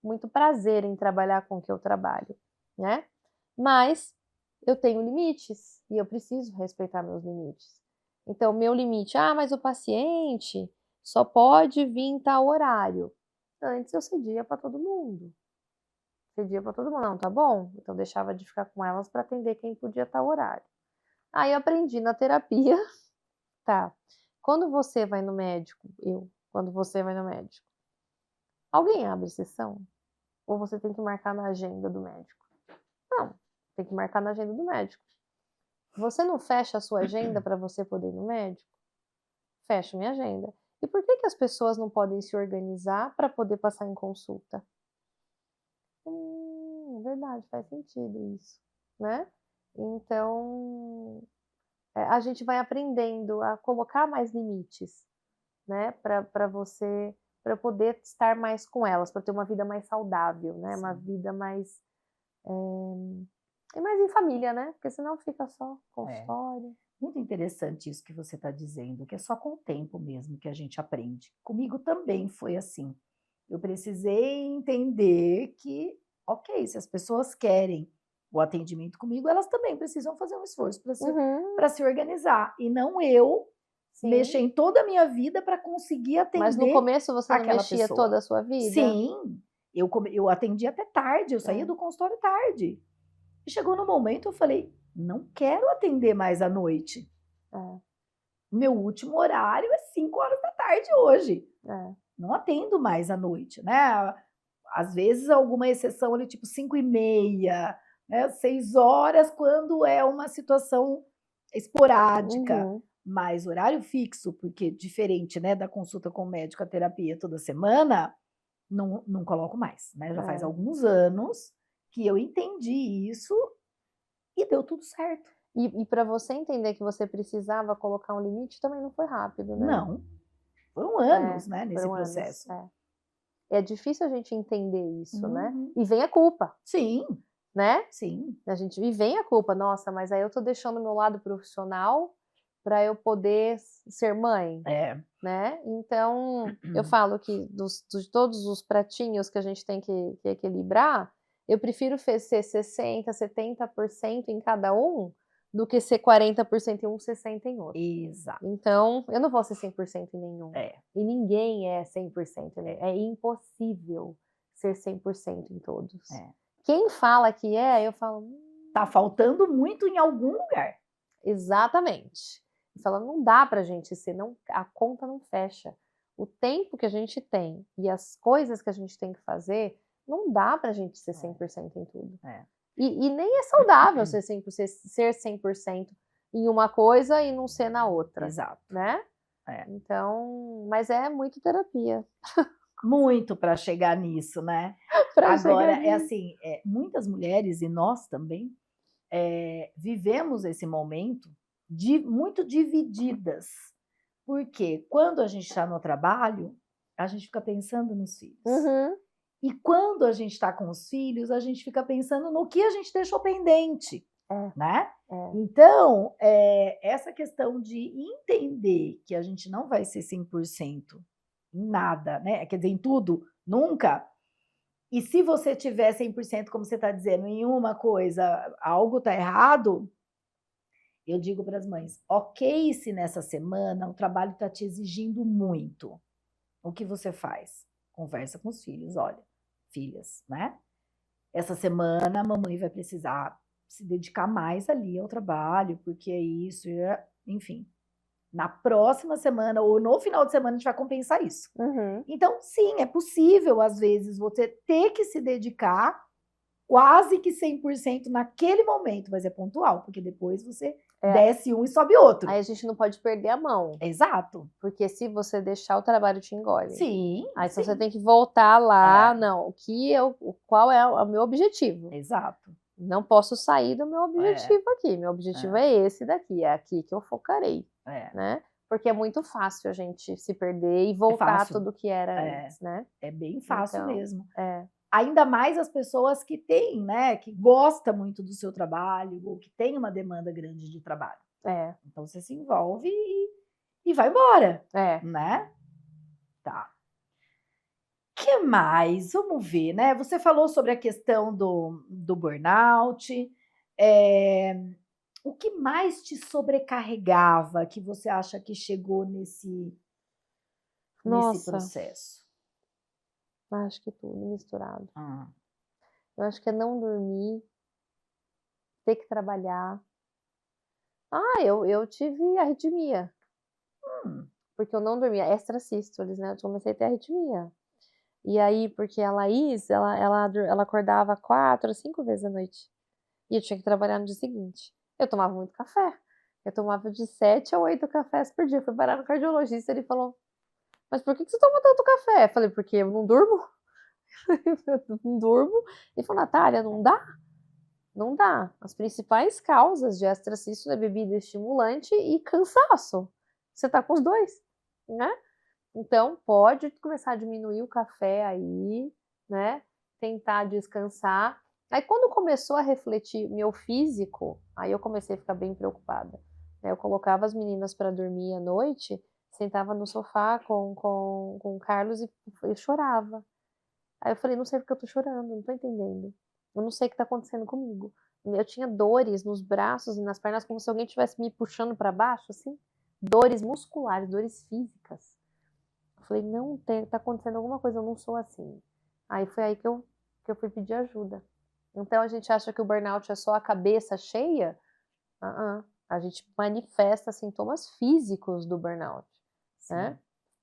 muito prazer em trabalhar com o que eu trabalho, né. Mas eu tenho limites e eu preciso respeitar meus limites. Então meu limite: "Ah, mas o paciente só pode vir em tal horário". Antes eu cedia para todo mundo, cedia para todo mundo: "Não, tá bom". Então deixava de ficar com elas para atender quem podia tal horário. Aí eu aprendi na terapia, tá, quando você vai no médico, quando você vai no médico, alguém abre sessão? Ou você tem que marcar na agenda do médico? Não, tem que marcar na agenda do médico. Você não fecha a sua agenda para você poder ir no médico? Fecho minha agenda. E por que que as pessoas não podem se organizar para poder passar em consulta? Verdade, faz sentido isso, né. Então, a gente vai aprendendo a colocar mais limites, né, para você para poder estar mais com elas, para ter uma vida mais saudável, né, uma Sim. vida mais, mais em família, né, porque senão fica só É. consultório. Muito interessante isso que você está dizendo, que é só com o tempo mesmo que a gente aprende. Comigo também foi assim. Eu precisei entender que, ok, se as pessoas querem o atendimento comigo, elas também precisam fazer um esforço Uhum, para se organizar. E não eu mexer sim. em toda a minha vida para conseguir Mas no atender começo você não aquela mexia pessoa. toda a sua vida? Sim, eu atendia até tarde, eu saía É, do consultório tarde. E chegou no momento, eu falei: não quero atender mais à noite. é, Meu último horário é 5 horas da tarde hoje. é. Não atendo mais à noite, né. Às vezes alguma exceção ali, tipo 5h30, né, 6 horas, quando é uma situação esporádica, Uhum, mas horário fixo, porque diferente, né, da consulta com o médico, a terapia toda semana, não coloco mais, né. Já faz é. alguns anos que eu entendi isso e deu tudo certo. E pra você entender que você precisava colocar um limite também não foi rápido, né? Não, foram É, anos, né, nesse foram anos, processo. é. É difícil a gente entender isso, né. Uhum. E vem a culpa, Sim, né. sim. A gente e vem a culpa: "Nossa, mas aí eu tô deixando o meu lado profissional pra eu poder ser mãe", É. né. Então, eu falo que de todos os pratinhos que a gente tem que equilibrar, Eu prefiro ser 60%, 70% em cada um, do que ser 40% em um, 60% em outro. Exato. Então, eu não vou ser 100% em nenhum. É. E ninguém é 100%, né? É impossível ser 100% em todos. É. Quem fala que é, eu falo... Tá faltando muito em algum lugar. Exatamente. Eu falo, não dá pra gente ser, não, a conta não fecha. O tempo que a gente tem e as coisas que a gente tem que fazer, não dá pra gente ser 100% em tudo. É. E nem é saudável ser 100% em uma coisa e não ser na outra. Exato. Né? É. Então, mas é muito terapia. Muito para chegar nisso, né? Agora, é assim, muitas mulheres, e nós também, vivemos esse momento muito divididas. Porque quando a gente está no trabalho, a gente fica pensando nos filhos. Uhum. E quando a gente está com os filhos, a gente fica pensando no que a gente deixou pendente. Né? Então, essa questão de entender que a gente não vai ser 100% em nada, né? Quer dizer, em tudo, nunca. E se você tiver 100%, como você está dizendo, em uma coisa, algo está errado, eu digo para as mães, ok, se nessa semana o trabalho está te exigindo muito, o que você faz? Conversa com os filhos, olha, filhas, né? Essa semana a mamãe vai precisar se dedicar mais ali ao trabalho, porque é isso, enfim. Na próxima semana ou no final de semana a gente vai compensar isso. Uhum. Então, sim, é possível, às vezes, você ter que se dedicar quase que 100% naquele momento, mas é pontual, porque depois você desce um e sobe outro. Aí a gente não pode perder a mão. Exato. Porque se você deixar, o trabalho te engole. Sim. Aí sim. você tem que voltar lá, não, qual é o meu objetivo? Exato. Não posso sair do meu objetivo aqui. Meu objetivo é esse daqui, é aqui que eu focarei. Né? Porque é muito fácil a gente se perder e voltar a tudo que era antes, né? É bem fácil então, mesmo. Ainda mais as pessoas que têm, né, que gostam muito do seu trabalho ou que têm uma demanda grande de trabalho. Então você se envolve e vai embora, né? Tá. Que mais? Vamos ver, né? Você falou sobre a questão do burnout. O que mais te sobrecarregava que você acha que chegou nesse processo? Acho que tudo misturado. Eu acho que é não dormir, ter que trabalhar. Eu tive arritmia. Porque eu não dormia, extrasístoles, né? Eu comecei a ter arritmia. E aí, porque a Laís, ela acordava 4, 5 vezes à noite. E eu tinha que trabalhar no dia seguinte. Eu tomava muito café. Eu tomava de 7 a 8 cafés por dia. Eu fui parar no cardiologista, ele falou, mas por que você toma tanto café? Eu falei, porque eu não durmo. Eu não durmo. Ele falou, Natália, não dá? Não dá. As principais causas de extrasístole é bebida estimulante e cansaço. Você tá com os dois, né? Então, pode começar a diminuir o café aí, né? Tentar descansar. Aí, quando começou a refletir meu físico, aí eu comecei a ficar bem preocupada. Eu colocava as meninas para dormir à noite, sentava no sofá com o Carlos e eu chorava. Aí eu falei, não sei porque eu tô chorando, não tô entendendo. Eu não sei o que tá acontecendo comigo. Eu tinha dores nos braços e nas pernas, como se alguém estivesse me puxando para baixo, assim. Dores musculares, dores físicas. Eu falei, não, tá acontecendo alguma coisa, eu não sou assim. Aí foi aí que eu fui pedir ajuda. Então a gente acha que o burnout é só a cabeça cheia? A gente manifesta sintomas físicos do burnout, né?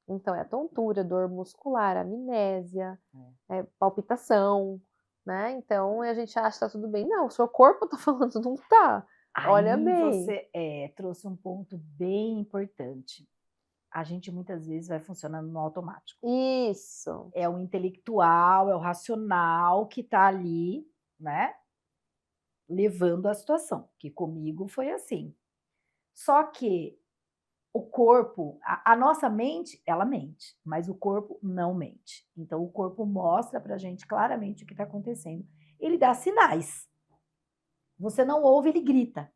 Então é tontura, dor muscular, amnésia, palpitação, né? Então a gente acha que tá tudo bem. Não, o seu corpo tá falando, não tá. Olha bem. Você trouxe um ponto bem importante. A gente muitas vezes vai funcionando no automático. Isso. É o intelectual, é o racional que tá ali, né? Levando a situação, que comigo foi assim. Só que o corpo, a nossa mente, ela mente, mas o corpo não mente. Então o corpo mostra pra gente claramente o que está acontecendo. Ele dá sinais. Você não ouve, ele grita.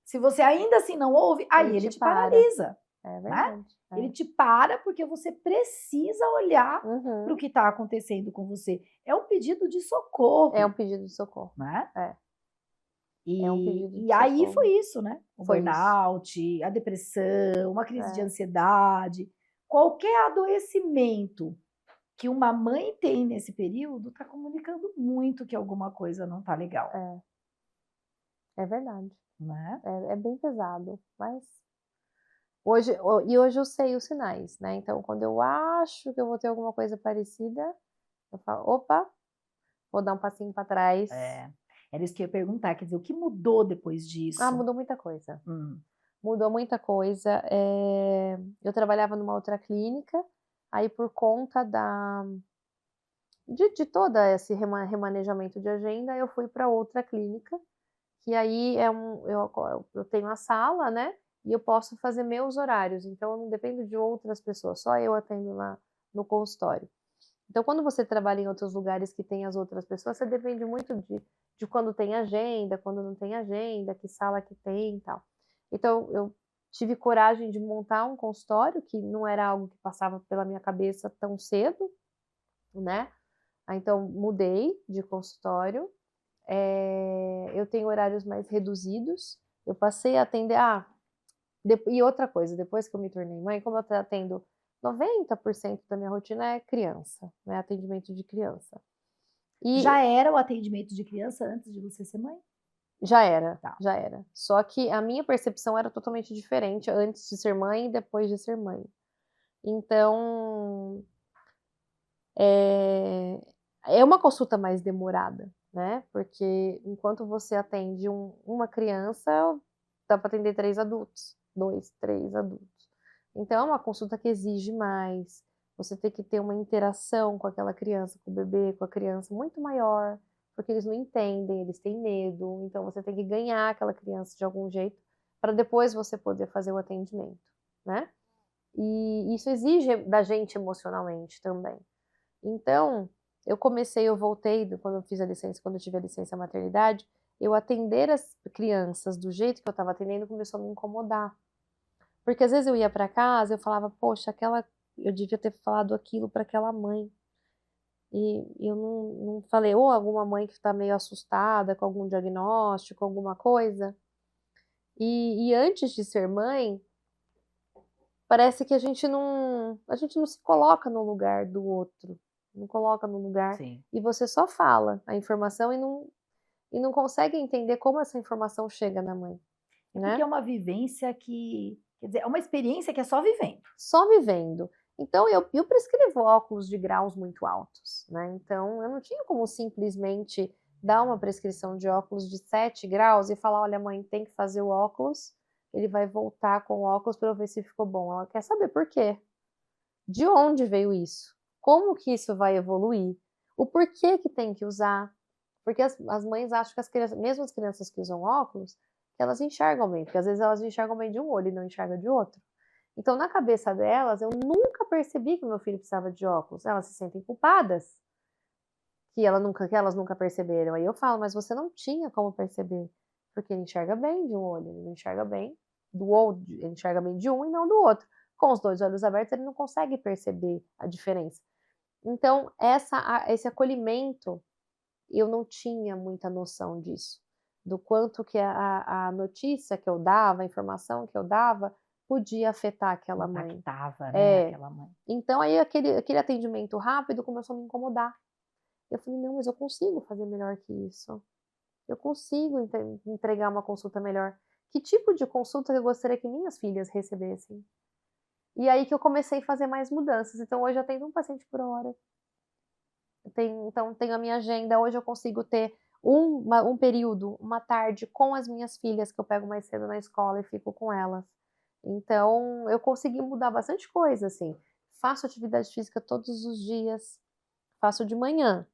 Se você ainda assim não ouve, aí ele te paralisa. É né? verdade. Ele te para porque você precisa olhar para o Uhum. que está acontecendo com você. É um pedido de É um socorro, pedido de socorro. né? É, é um E, pedido de e aí foi socorro. isso, né? O Foi isso. burnout, a depressão, uma crise de É, ansiedade, qualquer adoecimento que uma mãe tem nesse período está comunicando muito que alguma coisa não está legal, é, é verdade. né? É bem pesado, mas hoje eu sei os sinais, né, então quando eu acho que eu vou ter alguma coisa parecida, eu falo: "Opa, vou dar um passinho para trás". É, era isso que eu ia perguntar, quer dizer, o que mudou depois Ah, disso? mudou muita coisa, Hum, mudou muita coisa, eu trabalhava numa outra clínica, aí por conta de toda esse remanejamento de agenda, eu fui para outra clínica, que aí eu tenho a sala, né, e eu posso fazer meus horários, então eu não dependo de outras pessoas, só eu atendo no consultório. Então quando você trabalha em outros lugares que tem as outras pessoas, você depende muito de quando tem agenda, quando não tem agenda, que sala que tem e tal. Então eu tive coragem de montar um consultório, que não era algo que passava pela minha cabeça tão cedo, né. Aí então mudei de consultório, eu tenho horários mais reduzidos, eu passei a atender e outra coisa, depois que eu me tornei mãe, como eu atendo 90% da minha rotina é criança, né, atendimento de criança. E já era o atendimento de criança antes de você ser mãe? já era, Tá. já era. Só que a minha percepção era totalmente diferente antes de ser mãe e depois de ser mãe. Então, eh, é uma consulta mais demorada, né, porque enquanto você atende uma criança, dá para atender 3 adultos, 2, 3 adultos. Então é uma consulta que exige mais, você tem que ter uma interação com aquela criança, com o bebê, com a criança muito maior, porque eles não entendem, eles têm medo, então você tem que ganhar aquela criança de algum jeito, para depois você poder fazer o atendimento, né. E isso exige da gente emocionalmente também. Então, eu voltei quando eu fiz a licença, quando eu tive a licença maternidade, eu atender as crianças do jeito que eu estava atendendo começou a me incomodar. Porque às vezes eu ia para casa, eu falava: "Poxa, eu devia ter falado aquilo para aquela mãe". E eu não falei, ou alguma mãe que está meio assustada com algum diagnóstico, alguma coisa. E antes de ser mãe, parece que a gente não se coloca no lugar do outro, não coloca no lugar, Sim. e você só fala a informação e não consegue entender como essa informação chega na mãe, É porque é né. uma vivência que quer dizer, é uma experiência que é só vivendo. Só vivendo. Então eu prescrevo óculos de graus muito altos, né, então eu não tinha como simplesmente dar uma prescrição de óculos de 7 graus e falar: "Olha mãe, tem que fazer o óculos, ele vai voltar com o óculos para eu ver se ficou bom". Ela quer saber por quê. De onde veio isso? Como que isso vai evoluir? O porquê que tem que usar? Porque as mães acham que as crianças, mesmo as crianças que usam óculos, que elas enxergam bem, porque às vezes elas enxergam bem de um olho e não enxergam de outro. Então, na cabeça delas, eu nunca percebi que o meu filho precisava de óculos. Elas se sentem culpadas que elas nunca perceberam. Aí eu falo: "Mas você não tinha como perceber, porque ele enxerga bem de um olho, ele não enxerga bem do outro, ele enxerga bem de um e não do outro. Com os 2 olhos abertos, ele não consegue perceber a diferença". Então esse acolhimento, eu não tinha muita noção disso, do quanto que a notícia que eu dava, a informação que eu dava, podia afetar aquela mãe. Impactava, né, É. aquela mãe. Então aí aquele atendimento rápido começou a me incomodar. Eu falei: "Não, mas eu consigo fazer melhor que isso. Eu consigo entregar uma consulta melhor. Que tipo de consulta eu gostaria que minhas filhas recebessem?". E aí que eu comecei a fazer mais mudanças. Então hoje eu atendo um paciente por hora. Tenho a minha agenda, hoje eu consigo ter um período, uma tarde com as minhas filhas, que eu pego mais cedo na escola e fico com elas. Então eu consegui mudar bastante coisa, assim. Faço atividade física todos os dias, faço de manhã.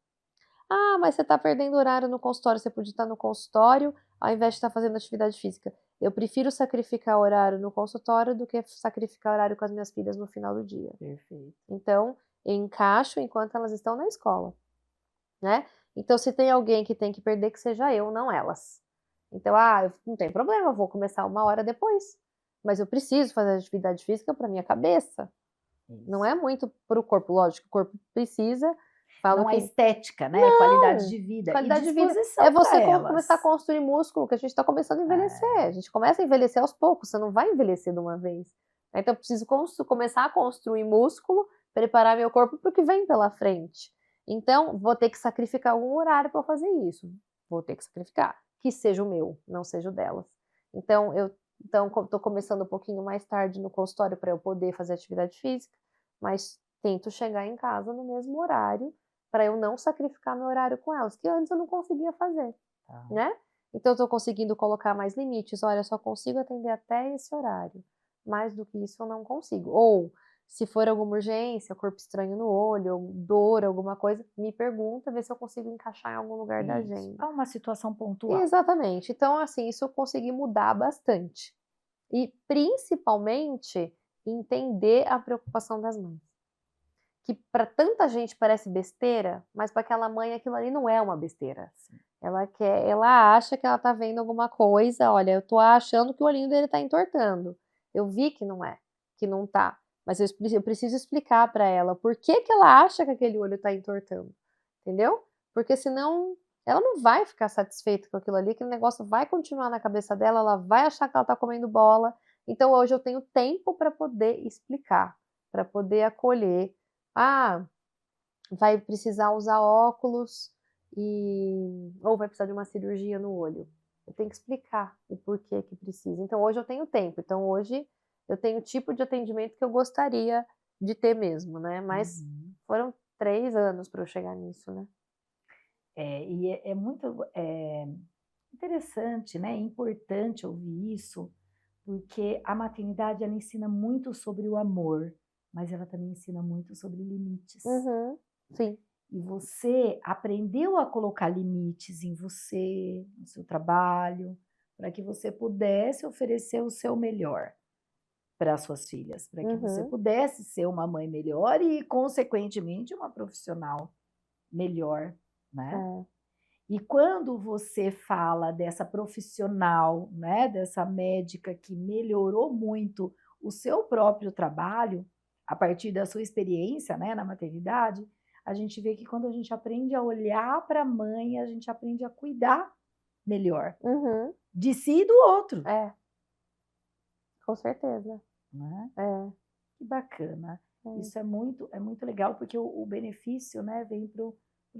"Ah, mas você está perdendo horário no consultório, você podia estar no consultório, ao invés de estar fazendo atividade física". Eu prefiro sacrificar horário no consultório do que sacrificar horário com as minhas filhas no final do dia. Perfeito. Então, eu encaixo enquanto elas estão na escola, né. Então se tem alguém que tem que perder, que seja eu, não elas. Então, não tem problema, eu vou começar 1 hora depois, mas eu preciso fazer atividade física para minha cabeça. Não é muito para o corpo, lógico, o corpo precisa. Falo Não é que estética, né? É qualidade de vida e qualidade de vida disposição é para você elas. começar a construir músculo, que a gente está começando a envelhecer. A gente começa a envelhecer aos poucos, você não vai envelhecer de uma vez. Então eu preciso começar a construir músculo, preparar meu corpo para o que vem pela frente. Então, vou ter que sacrificar algum horário para fazer isso. Vou ter que sacrificar. Que seja o meu, não seja o delas. Então, eu estou começando um pouquinho mais tarde no consultório para eu poder fazer atividade física, mas tento chegar em casa no mesmo horário para eu não sacrificar meu horário com elas, que antes eu não conseguia fazer, né? Então, eu estou conseguindo colocar mais limites. Olha, eu só consigo atender até esse horário. Mais do que isso eu não consigo. Ou, se for alguma urgência, corpo estranho no olho, dor, alguma coisa, me pergunta, vê se eu consigo encaixar em algum lugar da agenda. É uma situação pontual. Exatamente. Então, assim, isso eu consegui mudar bastante. E, principalmente, entender a preocupação das mães. Que para tanta gente parece besteira, mas para aquela mãe aquilo ali não é uma besteira. Ela acha que ela tá vendo alguma coisa, olha, eu tô achando que o olhinho dele tá entortando. Eu vi que não é, que não tá. Mas eu preciso explicar para ela por que que ela acha que aquele olho tá entortando. Entendeu? Porque senão ela não vai ficar satisfeita com aquilo ali, aquele negócio vai continuar na cabeça dela, ela vai achar que ela tá comendo bola. Então hoje eu tenho tempo para poder explicar, para poder acolher. Ah, vai precisar usar óculos ou vai precisar de uma cirurgia no olho. Eu tenho que explicar o porquê que precisa. Então hoje eu tenho tempo. Então hoje eu tenho o tipo de atendimento que eu gostaria de ter mesmo, né? Mas foram 3 anos para eu chegar nisso, né? E é muito interessante, né? É importante ouvir isso, porque a maternidade ela ensina muito sobre o amor, mas ela também ensina muito sobre limites. Sim. E você aprendeu a colocar limites em você, no seu trabalho, para que você pudesse oferecer o seu melhor para as suas filhas, para que você pudesse ser uma mãe melhor e, consequentemente, uma profissional melhor, né? E quando você fala dessa profissional, né, dessa médica que melhorou muito o seu próprio trabalho, a partir da sua experiência, né, na maternidade, a gente vê que quando a gente aprende a olhar para a mãe, a gente aprende a cuidar melhor de si e do outro. Com certeza. Né? Que bacana. Isso é muito legal, porque o benefício, né, vem para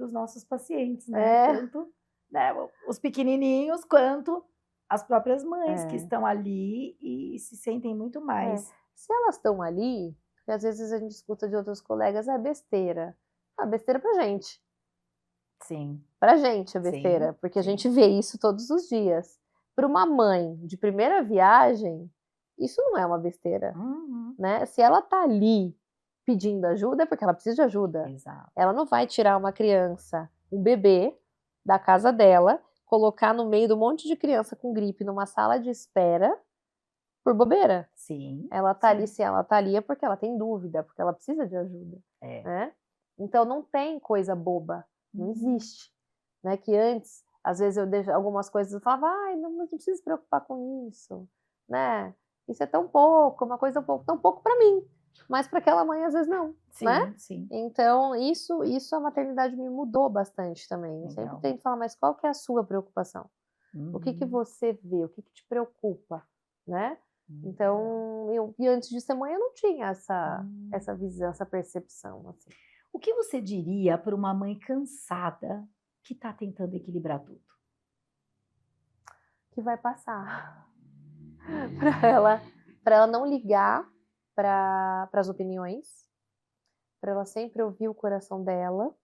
os nossos pacientes, né? Tanto, né, os pequenininhos quanto as próprias mães que estão ali e se sentem muito mais. Se elas estão ali, porque às vezes a gente escuta de outros colegas, é besteira. Besteira pra gente. Sim. Pra gente é besteira, porque a gente vê isso todos os dias. Para uma mãe de primeira viagem, isso não é uma besteira, né? Se ela tá ali pedindo ajuda, é porque ela precisa de ajuda. Exato. Ela não vai tirar uma criança, um bebê, da casa dela, colocar no meio de um monte de criança com gripe numa sala de espera por bobeira. Sim. Ela tá ali, se ela tá ali é porque ela tem dúvida, porque ela precisa de ajuda, né? Então não tem coisa boba, não existe, né? Que antes, às vezes eu deixo algumas coisas, eu falava, não precisa se preocupar com isso, né? Isso é tão pouco, uma coisa tão pouco para mim, mas para aquela mãe às vezes não, né? Sim. Então isso a maternidade me mudou bastante também. Eu sempre tento falar, mas qual que é a sua preocupação? O que você vê? O que te preocupa, né? Então, e antes de ser mãe eu não tinha essa visão, essa percepção, assim. O que você diria para uma mãe cansada que está tentando equilibrar tudo? Que vai passar. Para ela não ligar para as opiniões, para ela sempre ouvir o coração dela,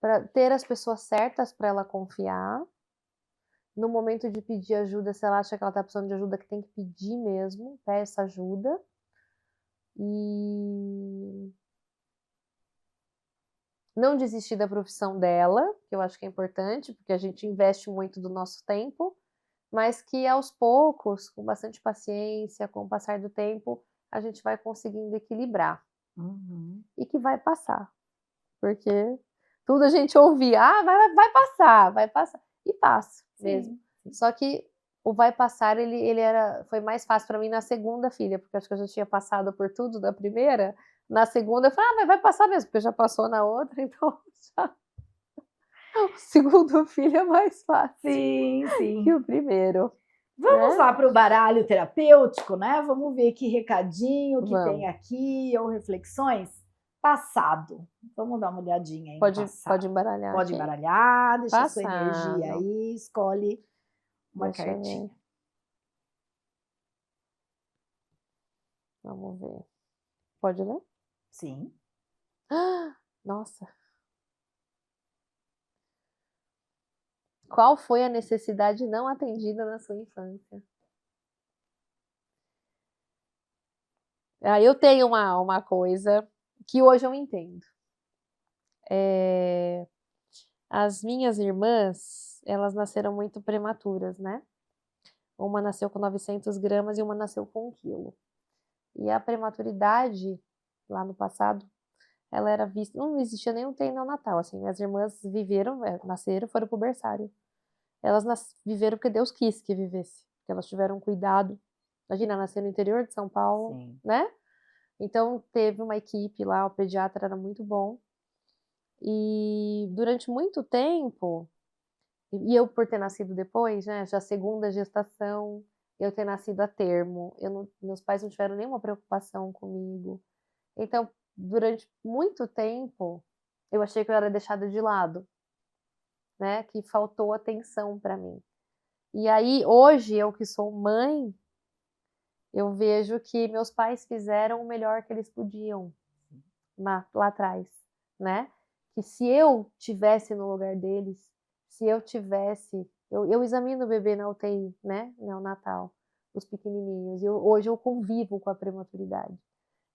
para ter as pessoas certas para ela confiar. No momento de pedir ajuda, se ela acha que ela está precisando de ajuda, que tem que pedir mesmo, peça ajuda. E não desistir da profissão dela, que eu acho que é importante, porque a gente investe muito do nosso tempo, mas que aos poucos, com bastante paciência, com o passar do tempo, a gente vai conseguindo equilibrar. E que vai passar. Porque tudo a gente ouvia, vai passar. E passa mesmo. Só que o vai passar, foi mais fácil para mim na segunda filha, porque acho que eu já tinha passado por tudo da primeira. Na segunda eu falei, mas vai passar mesmo, porque já passou na outra, então já... o segundo filho é mais fácil Sim, sim. que o primeiro. Vamos né? lá para o baralho terapêutico, né? Vamos ver que recadinho que tem Vamos. aqui, ou reflexões. Passado. Vamos dar uma olhadinha aí no Pode passado. embaralhar Pode aqui. embaralhar, deixa a sua energia Passado. aí, escolhe uma Deixa eu ver. cartinha. Vamos ver. Pode ler? Sim. Nossa. Qual foi a necessidade não atendida na sua infância? Eu tenho uma coisa que hoje eu entendo. As minhas irmãs, elas nasceram muito prematuras, né? Uma nasceu com 900 gramas e uma nasceu com 1 quilo. E a prematuridade, lá no passado, ela era vista... Não existia nem um neonatal, assim. Minhas irmãs viveram, nasceram, foram pro berçário. Elas viveram porque Deus quis que vivesse. Porque elas tiveram cuidado. Imagina, nascer no interior de São Paulo, Sim. né? Então, teve uma equipe lá, o pediatra era muito bom. E durante muito tempo, e eu por ter nascido depois, né, já segunda gestação, eu ter nascido a termo, meus pais não tiveram nenhuma preocupação comigo. Então, durante muito tempo, eu achei que eu era deixada de lado, né, que faltou atenção para mim. E aí, hoje, eu que sou mãe, eu vejo que meus pais fizeram o melhor que eles podiam lá atrás, né? Que se eu tivesse no lugar deles, se eu tivesse... Eu examino o bebê na UTI, né? Neonatal, os pequenininhos. E hoje eu convivo com a prematuridade.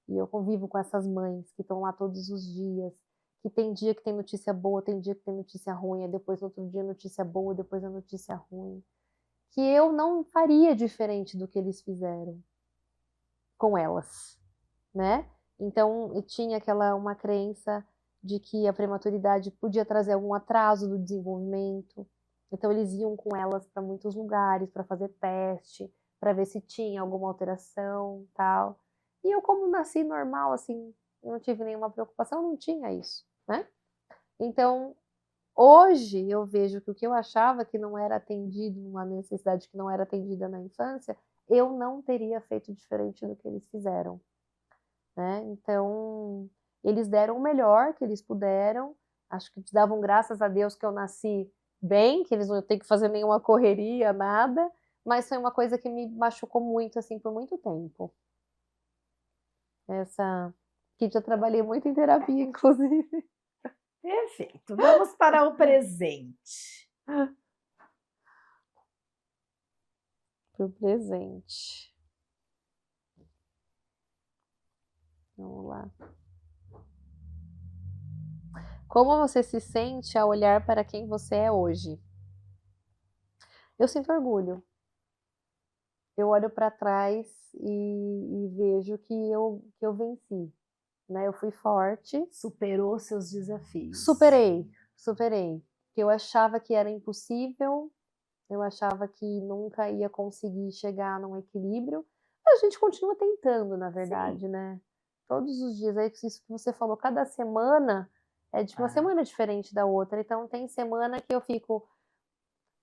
E eu convivo com essas mães que estão lá todos os dias, que tem dia que tem notícia boa, tem dia que tem notícia ruim, e depois no outro dia notícia boa, depois a notícia ruim. Que eu não faria diferente do que eles fizeram com elas, né? Então, eu tinha uma crença de que a prematuridade podia trazer algum atraso do desenvolvimento. Então, eles iam com elas para muitos lugares para fazer teste, para ver se tinha alguma alteração, tal. E eu, como nasci normal, assim, não tive nenhuma preocupação, não tinha isso, né? Então, hoje eu vejo que o que eu achava que não era atendido, uma necessidade que não era atendida na infância, eu não teria feito diferente do que eles fizeram, né? Então, eles deram o melhor que eles puderam, acho que davam graças a Deus que eu nasci bem, que eles não têm que fazer nenhuma correria, nada, mas foi uma coisa que me machucou muito, assim, por muito tempo. Que já trabalhei muito em terapia, inclusive. Perfeito. Vamos para o presente. Pro presente. Vamos lá. Como você se sente ao olhar para quem você é hoje? Eu sinto orgulho. Eu olho para trás e vejo que eu venci, né? Eu fui forte. Superou seus desafios. Superei. Que eu achava que era impossível, eu achava que nunca ia conseguir chegar num equilíbrio. A gente continua tentando, na verdade, né? Todos os dias, isso que você falou, cada semana é de uma semana diferente da outra. Então, tem semana que eu fico,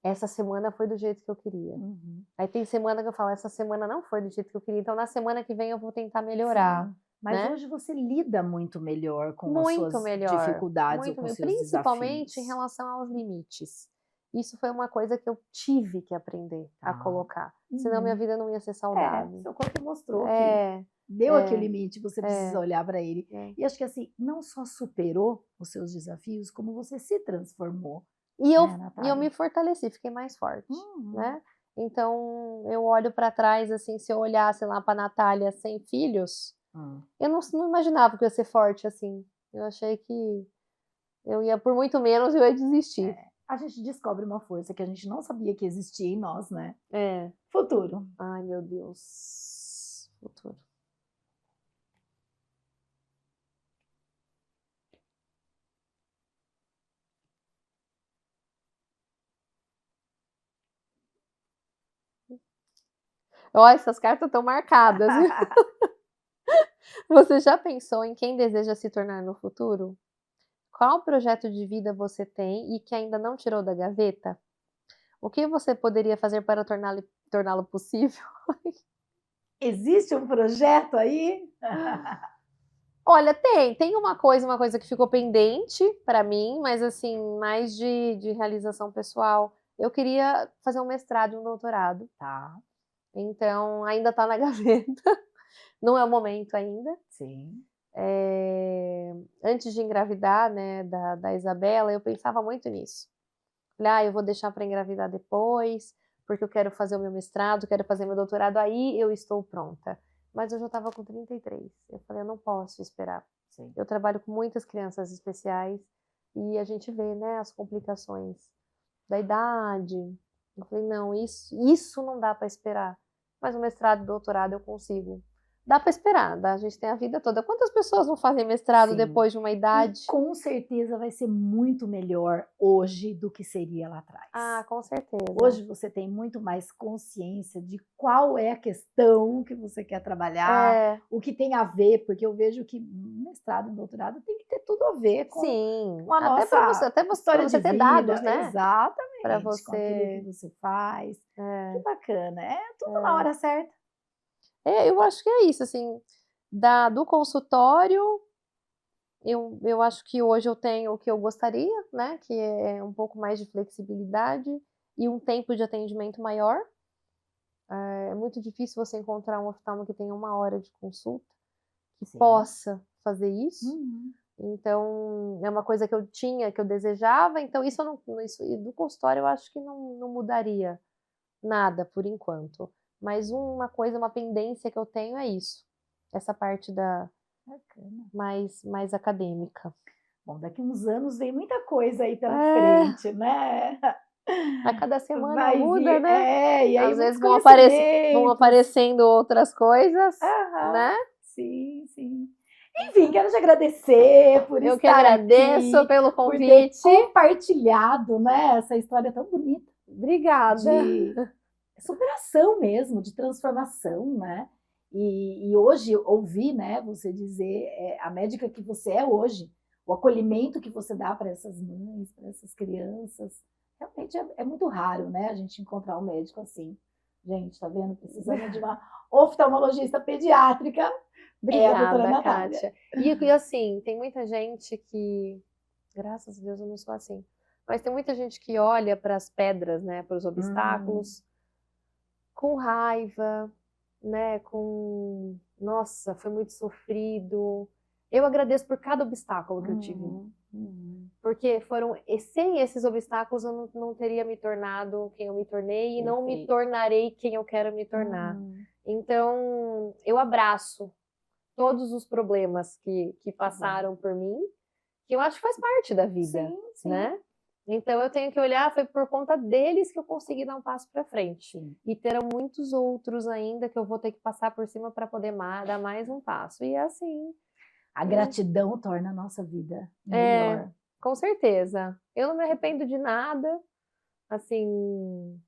essa semana foi do jeito que eu queria. Uhum. Aí tem semana que eu falo, essa semana não foi do jeito que eu queria, então na semana que vem eu vou tentar melhorar. Sim. Mas né? hoje você lida muito melhor com as Muito suas melhor, dificuldades ou muito com melhor, seus principalmente desafios. em relação aos limites. Isso foi uma coisa que eu tive que aprender a colocar, senão minha vida não ia ser saudável. Seu corpo mostrou que deu aqui o limite, você precisa olhar para ele. E acho que assim, não só superou os seus desafios, como você se transformou. E eu me fortaleci, fiquei mais forte, né? Então, eu olho para trás, assim, se eu olhasse lá para Natália sem filhos, eu não imaginava que eu ia ser forte assim. Eu achei que eu ia, por muito menos, eu ia desistir. A gente descobre uma força que a gente não sabia que existia em nós, né? É. Futuro. Ai, meu Deus. Futuro. Ó, essas cartas estão marcadas. Você já pensou em quem deseja se tornar no futuro? Qual projeto de vida você tem e que ainda não tirou da gaveta? O que você poderia fazer para torná-lo possível? Existe um projeto aí? Olha, tem uma coisa que ficou pendente para mim, mas assim, mais de realização pessoal. Eu queria fazer um mestrado e um doutorado, Tá, então ainda tá na gaveta, não é o momento ainda. sim. Antes de engravidar, né, da Isabela, eu pensava muito nisso. Falei: "Ah, eu vou deixar para engravidar depois, porque eu quero fazer o meu mestrado, quero fazer meu doutorado, aí eu estou pronta". Mas eu já estava com 33, eu falei: "Eu não posso esperar". Sim. Eu trabalho com muitas crianças especiais e a gente vê, né, as complicações da idade. Eu falei: "Não, isso não dá para esperar". Mas o mestrado e doutorado eu consigo. Dá para esperar, a gente tem a vida toda. Quantas pessoas não fazem mestrado Sim. depois de uma E idade? com certeza vai ser muito melhor hoje do que seria lá atrás. Ah, com certeza. Hoje você tem muito mais consciência de qual é a questão que você quer trabalhar, É, o que tem a ver, porque eu vejo que mestrado e doutorado tem que ter tudo a ver sim, com a nossa até você pra história de você ter vida, dados, né, pra exatamente, com aquilo que você você faz. Que é, bacana, é tudo na é. hora certa. Eu acho que é isso, assim, do consultório, eu acho que hoje eu tenho o que eu gostaria, né, que é um pouco mais de flexibilidade e um tempo de atendimento maior. É muito difícil você encontrar um oftalmo que tenha 1 hora de consulta, que Sim. possa fazer isso. Uhum. Então, é uma coisa que eu tinha, que eu desejava, então isso eu não isso e do consultório eu acho que não mudaria nada por enquanto. Mas uma coisa, uma pendência que eu tenho é isso, essa parte da Bacana. mais acadêmica. Bom, daqui uns anos vem muita coisa aí pela É, frente, né. a cada semana Vai muda, vir né. e aí Às muitos vezes vão conhecimentos. aparecendo outras coisas, Aham. né. Sim, sim. Enfim, quero te agradecer por Eu que estar agradeço aqui, pelo por ter convite. compartilhado, né, essa história tão bonita Obrigada. de superação mesmo, de transformação, né. E hoje ouvir, né, você dizer, a médica que você é hoje, o acolhimento que você dá para essas mães, para essas crianças, realmente é muito raro, né, a gente encontrar um médico assim. Gente, tá vendo? Precisamos de uma oftalmologista pediátrica, é a doutora Obrigada, Natália. Kátia. E assim, tem muita gente que, graças a Deus eu não sou assim, mas tem muita gente que olha para as pedras, né, para os Hum, obstáculos, com raiva, né, com nossa, foi muito sofrido. Eu agradeço por cada obstáculo que eu tive, uhum, uhum, porque sem esses obstáculos eu não teria me tornado quem eu me tornei e não me perfeito. tornarei quem eu quero me tornar. Uhum, Então, eu abraço todos os problemas que que bom. passaram por mim, que eu acho que faz parte da vida, Sim, sim, né. Então eu tenho que olhar, foi por conta deles que eu consegui dar um passo para frente. sim. E terão muitos outros ainda que eu vou ter que passar por cima para poder dar mais um passo. E é assim, A eu gratidão torna a nossa vida é, melhor. com certeza. Eu não me arrependo de nada, assim,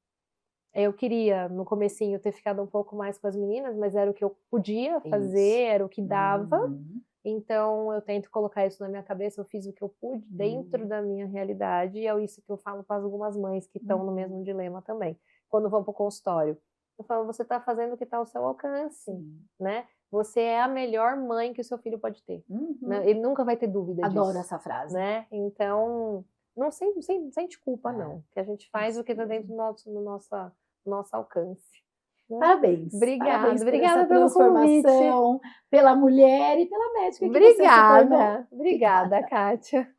eu queria no comecinho ter ficado um pouco mais com as meninas, mas era o que eu podia fazer, Isso. era o que dava. Uhum, Então eu tento colocar isso na minha cabeça, eu fiz o que eu pude dentro uhum, da minha realidade, e é isso que eu falo para algumas mães que estão no uhum. mesmo dilema também, quando vão para o consultório. Eu falo: "Você está fazendo o que está ao seu alcance, Sim. né. Você é a melhor mãe que o seu filho pode ter", né, Uhum. ele nunca vai ter dúvida Adoro disso, essa frase. né. Então, não sente culpa É, não, que a gente faz isso o que está dentro mesmo. do nosso alcance, né. Parabéns, Obrigada, parabéns por essa obrigada pelo convite. transformação, pela mulher e pela médica que você se tornou. Obrigada, obrigada, Obrigada. Kátia.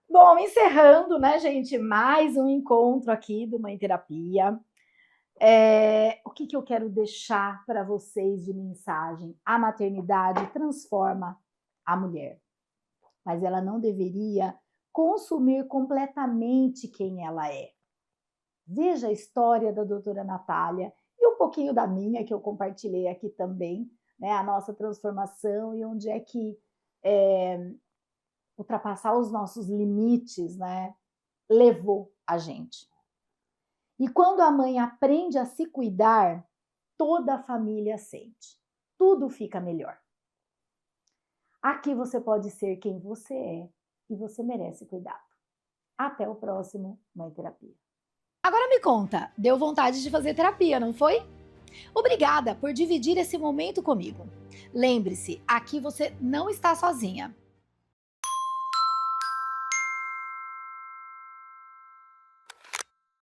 Bom, encerrando, né, gente, mais um encontro aqui do Mãe Terapia. O que que eu quero deixar para vocês de mensagem? A maternidade transforma a mulher, mas ela não deveria consumir completamente quem ela é. Veja a história da doutora Natália e um pouquinho da minha, que eu compartilhei aqui também, né, a nossa transformação e onde é que ultrapassar os nossos limites, né, levou a gente. E quando a mãe aprende a se cuidar, toda a família sente. Tudo fica melhor. Aqui você pode ser quem você é e você merece cuidado. Até o próximo Mãe Terapia. Agora me conta, deu vontade de fazer terapia, não foi? Obrigada por dividir esse momento comigo. Lembre-se, aqui você não está sozinha.